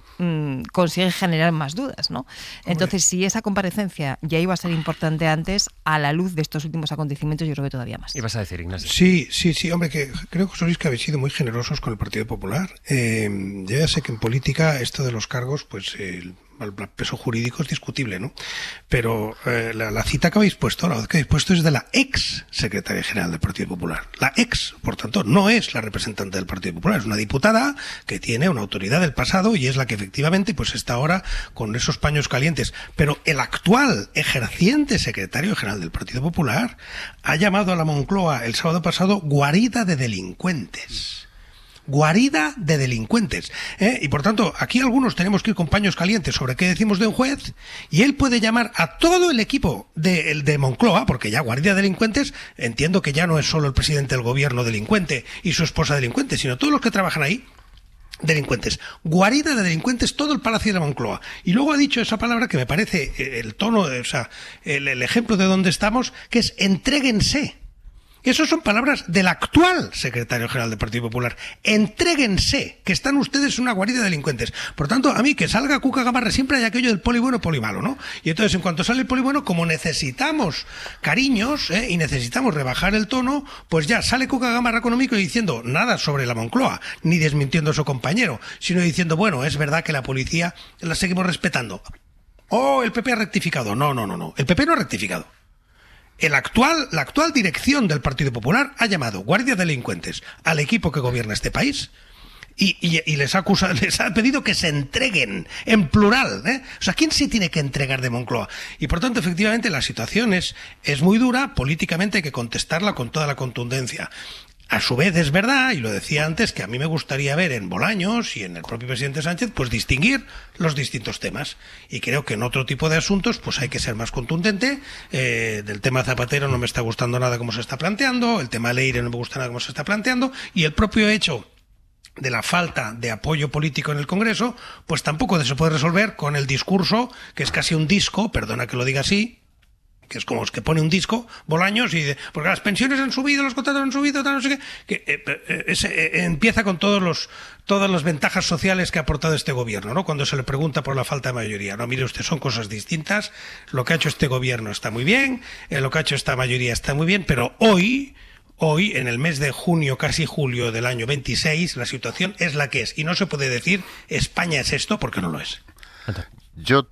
consigue generar más dudas, ¿no? Entonces, si esa comparecencia ya iba a ser importante antes, a la luz de estos últimos acontecimientos, yo creo que todavía más. ¿Y vas a decir, Ignacio? Sí, hombre, que creo, José Luis, que habéis sido muy generosos con el Partido Popular. Yo ya sé que en política esto de los cargos, pues el peso jurídico es discutible, ¿no? Pero la cita que habéis puesto, es de la ex secretaria general del Partido Popular. La ex, por tanto, no es la representante del Partido Popular, es una diputada que tiene una autoridad del pasado y es la que efectivamente pues está ahora con esos paños calientes. Pero el actual ejerciente secretario general del Partido Popular ha llamado a la Moncloa el sábado pasado guarida de delincuentes. Guarida de delincuentes. Y por tanto, aquí algunos tenemos que ir con paños calientes sobre qué decimos de un juez, y él puede llamar a todo el equipo de Moncloa, porque ya guarida de delincuentes, entiendo que ya no es solo el presidente del gobierno delincuente y su esposa delincuente, sino todos los que trabajan ahí, delincuentes. Guarida de delincuentes, todo el Palacio de la Moncloa. Y luego ha dicho esa palabra que me parece el tono, o sea, el ejemplo de donde estamos, que es entréguense. Esas son palabras del actual secretario general del Partido Popular. Entréguense, que están ustedes en una guarida de delincuentes. Por tanto, a mí que salga Cuca Gamarra, siempre hay aquello del poli bueno, poli malo, ¿no? Y entonces, en cuanto sale el poli bueno, como necesitamos cariños y necesitamos rebajar el tono, pues ya sale Cuca Gamarra económico diciendo nada sobre la Moncloa, ni desmintiendo a su compañero, sino diciendo, bueno, es verdad que la policía la seguimos respetando. El PP ha rectificado. No. El PP no ha rectificado. La actual dirección del Partido Popular ha llamado guardia de delincuentes al equipo que gobierna este país y les ha pedido que se entreguen, en plural, O sea, ¿quién se tiene que entregar de Moncloa? Y por tanto, efectivamente, la situación es muy dura, políticamente hay que contestarla con toda la contundencia. A su vez es verdad, y lo decía antes, que a mí me gustaría ver en Bolaños y en el propio presidente Sánchez, pues distinguir los distintos temas. Y creo que en otro tipo de asuntos, pues hay que ser más contundente. Del tema Zapatero no me está gustando nada cómo se está planteando, el tema Leire no me gusta nada cómo se está planteando, y el propio hecho de la falta de apoyo político en el Congreso, pues tampoco se puede resolver con el discurso, que es casi un disco, perdona que lo diga así, que es como es que pone un disco, Bolaños, y porque las pensiones han subido, los contratos han subido, tal, no sé qué, que empieza con todas las ventajas sociales que ha aportado este gobierno, ¿no? Cuando se le pregunta por la falta de mayoría. No, mire usted, son cosas distintas. Lo que ha hecho este gobierno está muy bien, lo que ha hecho esta mayoría está muy bien, pero hoy, en el mes de junio, casi julio del año 26, la situación es la que es. Y no se puede decir España es esto, porque no lo es. Yo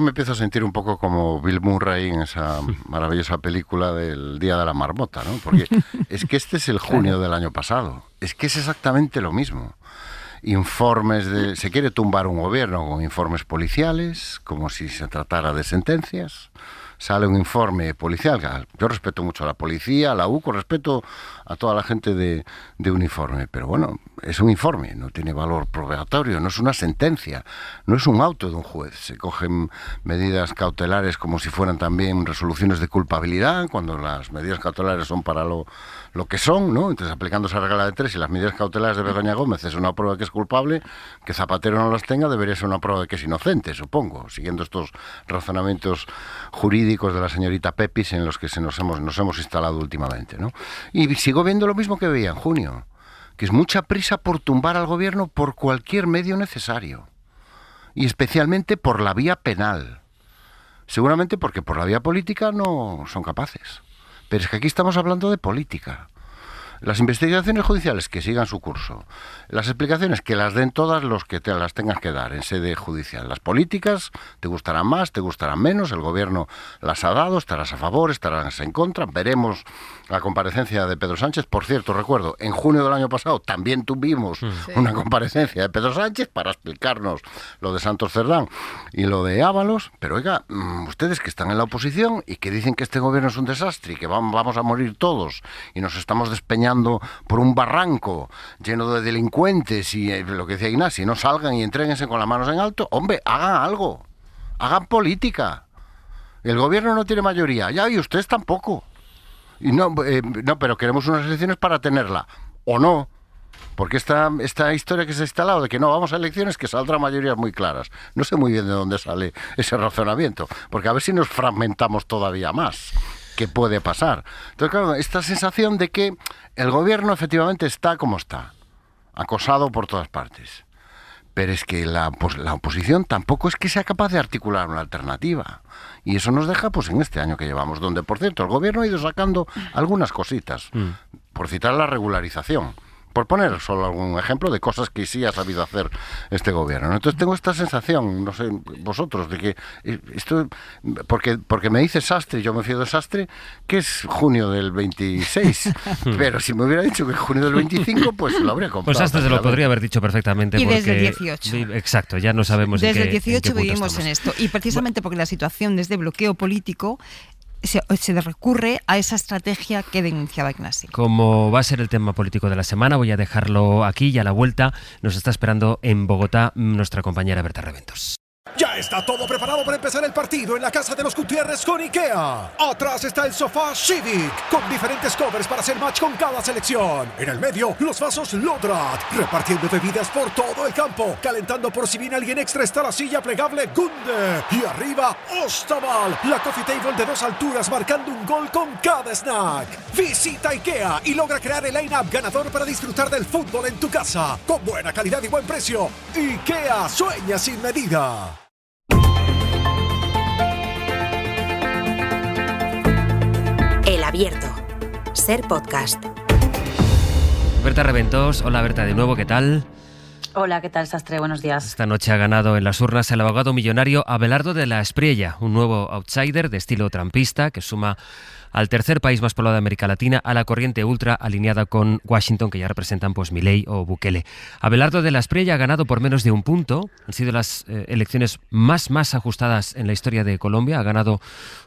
me empiezo a sentir un poco como Bill Murray en esa maravillosa película del Día de la Marmota, ¿no? Porque es que este es el junio del año pasado. Es que es exactamente lo mismo. Se quiere tumbar un gobierno con informes policiales, como si se tratara de sentencias, sale un informe policial. Yo respeto mucho a la policía, a la UCO, respeto a toda la gente de uniforme, pero bueno, es un informe, no tiene valor probatorio, no es una sentencia, no es un auto de un juez. Se cogen medidas cautelares como si fueran también resoluciones de culpabilidad, cuando las medidas cautelares son para lo que son, ¿no? Entonces, aplicando esa regla de 3, y las medidas cautelares de Begoña Gómez es una prueba de que es culpable, que Zapatero no las tenga, debería ser una prueba de que es inocente, supongo, siguiendo estos razonamientos jurídicos de la señorita Pepis en los que nos hemos instalado últimamente, ¿no? Y sigo viendo lo mismo que veía en junio, que es mucha prisa por tumbar al gobierno por cualquier medio necesario, y especialmente por la vía penal. Seguramente porque por la vía política no son capaces. Pero es que aquí estamos hablando de política. Las investigaciones judiciales que sigan su curso, las explicaciones que las den todas los que te las tengas que dar en sede judicial. Las políticas te gustarán más, te gustarán menos, el gobierno las ha dado, estarás a favor, estarás en contra. Veremos la comparecencia de Pedro Sánchez. Por cierto, recuerdo, en junio del año pasado también tuvimos una comparecencia de Pedro Sánchez para explicarnos lo de Santos Cerdán y lo de Ábalos. Pero oiga, ustedes que están en la oposición y que dicen que este gobierno es un desastre y que vamos a morir todos y nos estamos despeñando por un barranco lleno de delincuentes y lo que decía Ignasi, no salgan y entréguense con las manos en alto. Hombre, hagan algo, hagan política. El gobierno no tiene mayoría, ya, y ustedes tampoco. Y no, pero queremos unas elecciones para tenerla, o no. Porque esta historia que se ha instalado de que no vamos a elecciones, que saldrán mayorías muy claras. No sé muy bien de dónde sale ese razonamiento, porque a ver si nos fragmentamos todavía más. ¿Qué puede pasar? Entonces, claro, esta sensación de que el gobierno efectivamente está como está, acosado por todas partes. Pero es que la oposición tampoco es que sea capaz de articular una alternativa. Y eso nos deja pues en este año que llevamos, donde, por cierto, el gobierno ha ido sacando algunas cositas, por citar la regularización. Por poner solo algún ejemplo de cosas que sí ha sabido hacer este gobierno, ¿no? Entonces tengo esta sensación, no sé, vosotros, de que esto, porque me dice Sastre, yo me fío de Sastre, que es junio del 26, pero si me hubiera dicho que es junio del 25, pues lo habría comprado. Pues Sastre se lo podría haber dicho perfectamente. Y porque, desde el 18. Sí, exacto, ya no sabemos desde en qué, el 18 en qué vivimos estamos. en esto, y precisamente porque la situación desde bloqueo político se recurre a esa estrategia que denunciaba Ignasi. Como va a ser el tema político de la semana, voy a dejarlo aquí y a la vuelta nos está esperando en Bogotá nuestra compañera Berta Reventos. Ya está todo preparado para empezar el partido en la casa de los Gutiérrez con IKEA. Atrás está el sofá Civic, con diferentes covers para hacer match con cada selección. En el medio, los vasos Lodrat, repartiendo bebidas por todo el campo. Calentando por si viene alguien extra está la silla plegable Gunde. Y arriba, Ostaval, la coffee table de 2 alturas marcando un gol con cada snack. Visita IKEA y logra crear el line-up ganador para disfrutar del fútbol en tu casa. Con buena calidad y buen precio. IKEA, sueña sin medida. El Abierto. Ser Podcast. Berta Reventos, hola Berta de nuevo, ¿qué tal? Hola, ¿qué tal, Sastre? Buenos días. Esta noche ha ganado en las urnas el abogado millonario Abelardo de la Espriella, un nuevo outsider de estilo trampista que suma al tercer país más poblado de América Latina a la corriente ultra alineada con Washington, que ya representan pues Milei o Bukele. Abelardo de la Espriella ha ganado por menos de un punto. Han sido las elecciones más ajustadas en la historia de Colombia. Ha ganado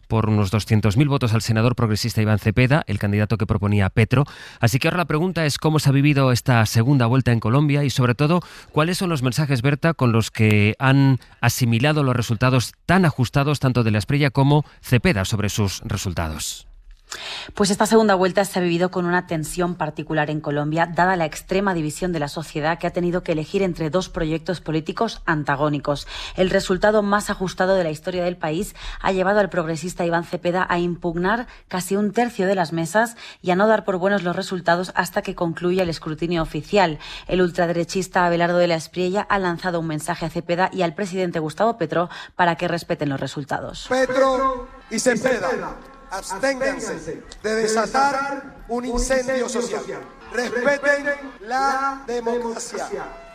por unos 200.000 votos al senador progresista Iván Cepeda, el candidato que proponía Petro. Así que ahora la pregunta es cómo se ha vivido esta segunda vuelta en Colombia y, sobre todo, cuáles son los mensajes, Berta, con los que han asimilado los resultados tan ajustados tanto de la Espriella como Cepeda sobre sus resultados. Pues esta segunda vuelta se ha vivido con una tensión particular en Colombia, dada la extrema división de la sociedad que ha tenido que elegir entre dos proyectos políticos antagónicos. El resultado más ajustado de la historia del país ha llevado al progresista Iván Cepeda a impugnar casi un tercio de las mesas y a no dar por buenos los resultados hasta que concluya el escrutinio oficial. El ultraderechista Abelardo de la Espriella ha lanzado un mensaje a Cepeda y al presidente Gustavo Petro para que respeten los resultados. Petro y Cepeda, absténganse de desatar un incendio social. Respeten la democracia.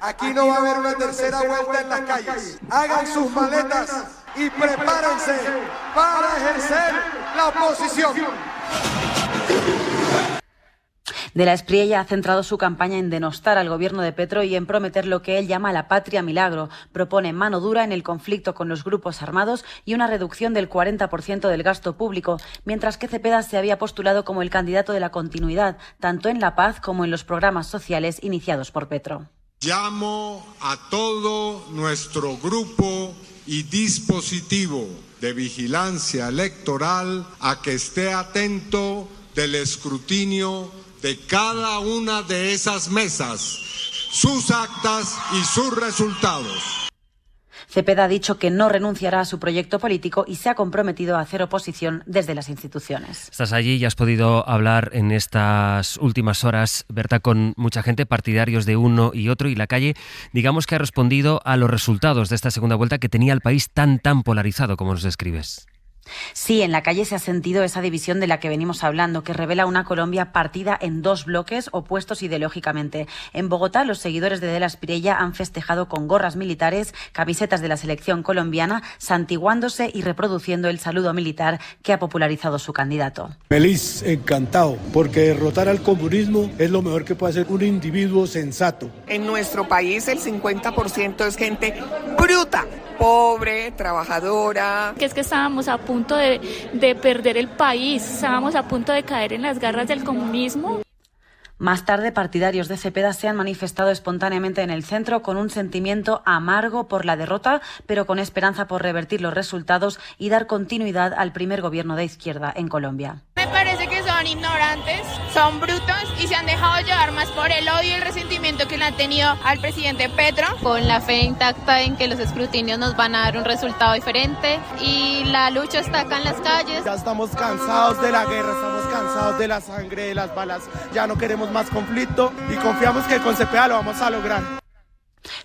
Aquí no va a haber una tercera vuelta en las calles. Hagan sus maletas y prepárense para ejercer la oposición. De la Espriella ha centrado su campaña en denostar al gobierno de Petro y en prometer lo que él llama la patria milagro. Propone mano dura en el conflicto con los grupos armados y una reducción del 40% del gasto público, mientras que Cepeda se había postulado como el candidato de la continuidad, tanto en la paz como en los programas sociales iniciados por Petro. Llamo a todo nuestro grupo y dispositivo de vigilancia electoral a que esté atento del escrutinio de cada una de esas mesas, sus actas y sus resultados. Cepeda ha dicho que no renunciará a su proyecto político y se ha comprometido a hacer oposición desde las instituciones. Estás allí y has podido hablar en estas últimas horas, Berta, con mucha gente, partidarios de uno y otro, y la calle, digamos que ha respondido a los resultados de esta segunda vuelta que tenía el país tan polarizado como nos describes. Sí, en la calle se ha sentido esa división de la que venimos hablando, que revela una Colombia partida en dos bloques opuestos ideológicamente. En Bogotá, los seguidores de la Espriella han festejado con gorras militares, camisetas de la selección colombiana, santiguándose y reproduciendo el saludo militar que ha popularizado su candidato. Feliz, encantado, porque derrotar al comunismo es lo mejor que puede hacer un individuo sensato. En nuestro país el 50% es gente bruta, pobre, trabajadora. Que es que estábamos a punto de perder el país, estábamos a punto de caer en las garras del comunismo. Más tarde, partidarios de Cepeda se han manifestado espontáneamente en el centro con un sentimiento amargo por la derrota, pero con esperanza por revertir los resultados y dar continuidad al primer gobierno de izquierda en Colombia. Me parece que son ignorantes, son brutos y se han dejado llevar más por el odio y el resentimiento que le han tenido al presidente Petro. Con la fe intacta en que los escrutinios nos van a dar un resultado diferente y la lucha está acá en las calles. Ya estamos cansados de la guerra, estamos cansados de la sangre, de las balas, ya no queremos más conflicto y confiamos que con Cepeda lo vamos a lograr.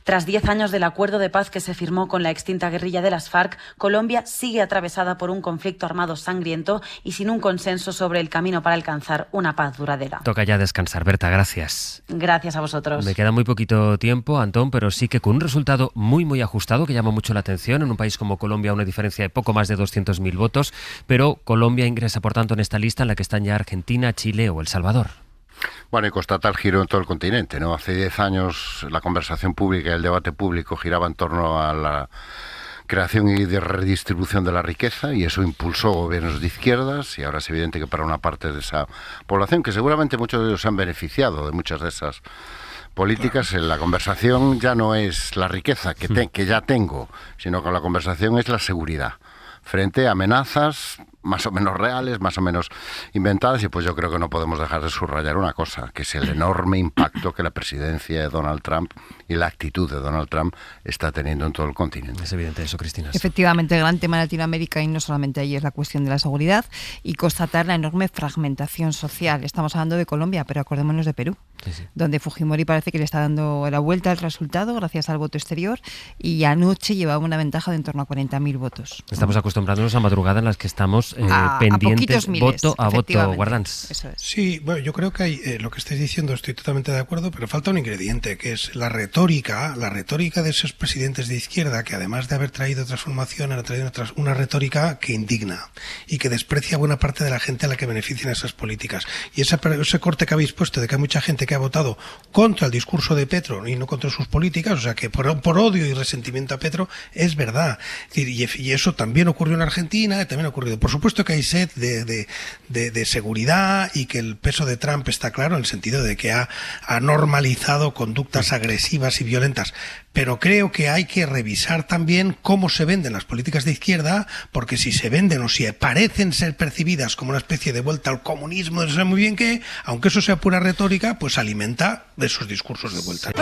Tras 10 años del acuerdo de paz que se firmó con la extinta guerrilla de las FARC, Colombia sigue atravesada por un conflicto armado sangriento y sin un consenso sobre el camino para alcanzar una paz duradera. Toca ya descansar, Berta, gracias. Gracias a vosotros. Me queda muy poquito tiempo, Antón, pero sí que con un resultado muy ajustado que llama mucho la atención. En un país como Colombia, una diferencia de poco más de 200.000 votos, pero Colombia ingresa, por tanto, en esta lista en la que están ya Argentina, Chile o El Salvador. Bueno, y constata el giro en todo el continente, ¿no? Hace 10 años la conversación pública y el debate público giraba en torno a la creación y de redistribución de la riqueza, y eso impulsó gobiernos de izquierdas, y ahora es evidente que para una parte de esa población, que seguramente muchos de ellos se han beneficiado de muchas de esas políticas, la conversación ya no es la riqueza que ya tengo, sino que la conversación es la seguridad frente a amenazas más o menos reales, más o menos inventadas, y pues yo creo que no podemos dejar de subrayar una cosa, que es el enorme impacto que la presidencia de Donald Trump y la actitud de Donald Trump está teniendo en todo el continente. Es evidente eso, Cristina. Efectivamente, el gran tema en Latinoamérica, y no solamente ahí, es la cuestión de la seguridad y constatar la enorme fragmentación social. Estamos hablando de Colombia, pero acordémonos de Perú, donde Fujimori parece que le está dando la vuelta al resultado gracias al voto exterior, y anoche llevaba una ventaja de en torno a 40.000 votos. Estamos acostumbrándonos a madrugada en las que estamos pendientes voto a voto, Guardans. Eso es. Sí, bueno, yo creo que hay, lo que estáis diciendo estoy totalmente de acuerdo, pero falta un ingrediente, que es la retórica de esos presidentes de izquierda, que además de haber traído transformación, han traído una retórica que indigna y que desprecia a buena parte de la gente a la que benefician esas políticas. Y ese corte que habéis puesto de que hay mucha gente que ha votado contra el discurso de Petro y no contra sus políticas, o sea que por odio y resentimiento a Petro, es verdad. Y eso también ocurrió en Argentina, también ha ocurrido. Por supuesto que hay sed de seguridad, y que el peso de Trump está claro en el sentido de que ha normalizado conductas agresivas y violentas. Pero creo que hay que revisar también cómo se venden las políticas de izquierda, porque si se venden o si parecen ser percibidas como una especie de vuelta al comunismo, no sé muy bien qué, aunque eso sea pura retórica, pues alimenta de esos discursos de vuelta.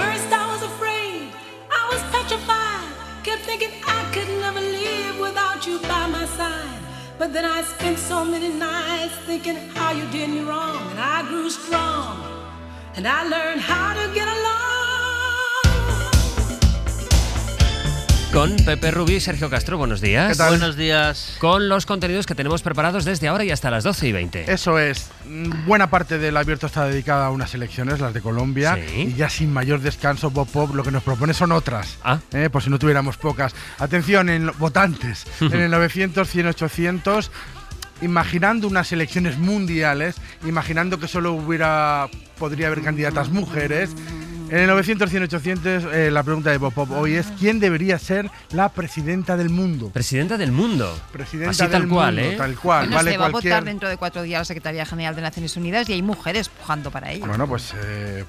But then I spent so many nights thinking how you did me wrong, and I grew strong, and I learned how to get along. Con Pepe Rubí y Sergio Castro, buenos días. ¿Qué tal? Buenos días. Con los contenidos que tenemos preparados desde ahora y hasta las 12:20. Eso es. Buena parte del abierto está dedicada a unas elecciones, las de Colombia, y ya sin mayor descanso, Bob Pop lo que nos propone son otras, por si no tuviéramos pocas. Atención, en votantes, en el 900, 100, 800... imaginando unas elecciones mundiales, imaginando que solo podría haber candidatas mujeres. En el 900, 100, 800, la pregunta de Bob hoy es: ¿quién debería ser la presidenta del mundo? ¿Presidenta del mundo? Presidenta así del tal cual, mundo, ¿eh? Tal cual. Bueno, vale, se va cualquier... a votar dentro de 4 días la Secretaría General de Naciones Unidas y hay mujeres pujando para ello. Bueno, pues...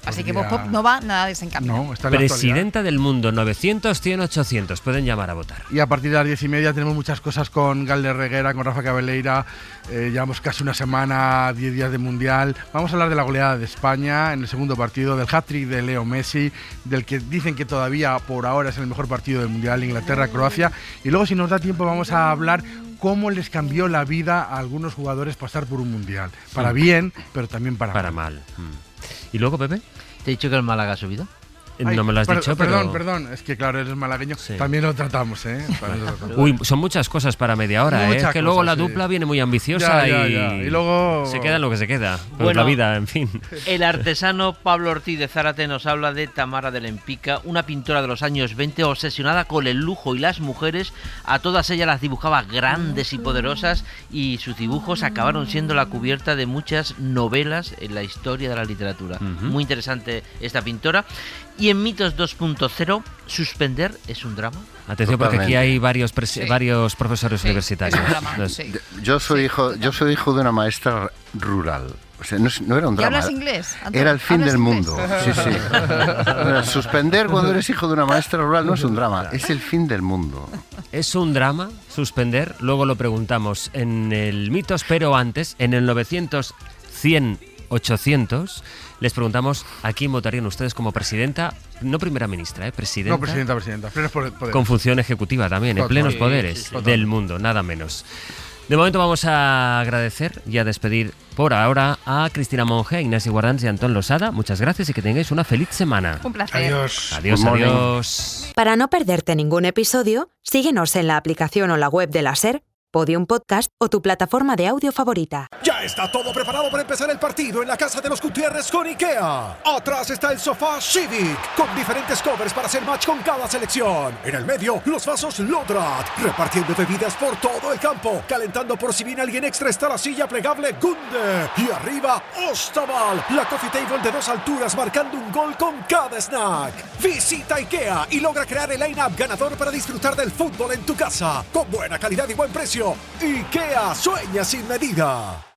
Así que Bob no va nada desencaminado. No, está en la Presidenta del mundo, 900, 100, 800. Pueden llamar a votar. Y a partir de las 10:30 tenemos muchas cosas con Galder Reguera, con Rafa Cabeleira. Llevamos casi una semana, 10 días de Mundial. Vamos a hablar de la goleada de España en el segundo partido, del hat-trick de Leo Messi, del que dicen que todavía por ahora es el mejor partido del Mundial, Inglaterra-Croacia. Y luego, si nos da tiempo, vamos a hablar cómo les cambió la vida a algunos jugadores pasar por un Mundial. Para bien, pero también para mal. ¿Y luego, Pepe? ¿Te he dicho que el Málaga ha subido? No me lo has dicho, pero... Perdón, es que claro, eres malagueño. Sí. También lo tratamos, ¿eh? Uy, son muchas cosas para media hora, ¿eh? Es que luego la dupla viene muy ambiciosa y luego... se queda en lo que se queda. Pues bueno, la vida, en fin. El artesano Pablo Ortiz de Zárate nos habla de Tamara de Lempica, una pintora de los años 20 obsesionada con el lujo y las mujeres. A todas ellas las dibujaba grandes y poderosas y sus dibujos acabaron siendo la cubierta de muchas novelas en la historia de la literatura. Muy interesante esta pintora. Y en Mitos 2.0, ¿suspender es un drama? Atención, porque aquí hay varios profesores universitarios. Yo soy hijo de una maestra rural. O sea, no era un drama. ¿Y hablas inglés? Era el fin del inglés? mundo. Sí. Suspender cuando eres hijo de una maestra rural no es un drama, es el fin del mundo. ¿Es un drama suspender? Luego lo preguntamos en el Mitos, pero antes, en el 900, 100, 800... les preguntamos a quién votarían ustedes como presidenta, no primera ministra, presidenta. No, presidenta, plenos poderes. Con función ejecutiva también, en plenos poderes del mundo, nada menos. De momento vamos a agradecer y a despedir por ahora a Cristina Monge, a Ignasi Guardans y a Antón Losada. Muchas gracias y que tengáis una feliz semana. Un placer. Adiós. Para no perderte ningún episodio, síguenos en la aplicación o la web de la SER, Podium Podcast o tu plataforma de audio favorita. Ya está todo preparado para empezar el partido en la casa de los Gutiérrez con IKEA. Atrás está el sofá Civic, con diferentes covers para hacer match con cada selección. En el medio, los vasos Lodrat, repartiendo bebidas por todo el campo. Calentando por si viene alguien extra está la silla plegable Gunde. Y arriba, Ostaval, la coffee table de 2 alturas marcando un gol con cada snack. Visita IKEA y logra crear el line-up ganador para disfrutar del fútbol en tu casa. Con buena calidad y buen precio. IKEA, sueña sin medida.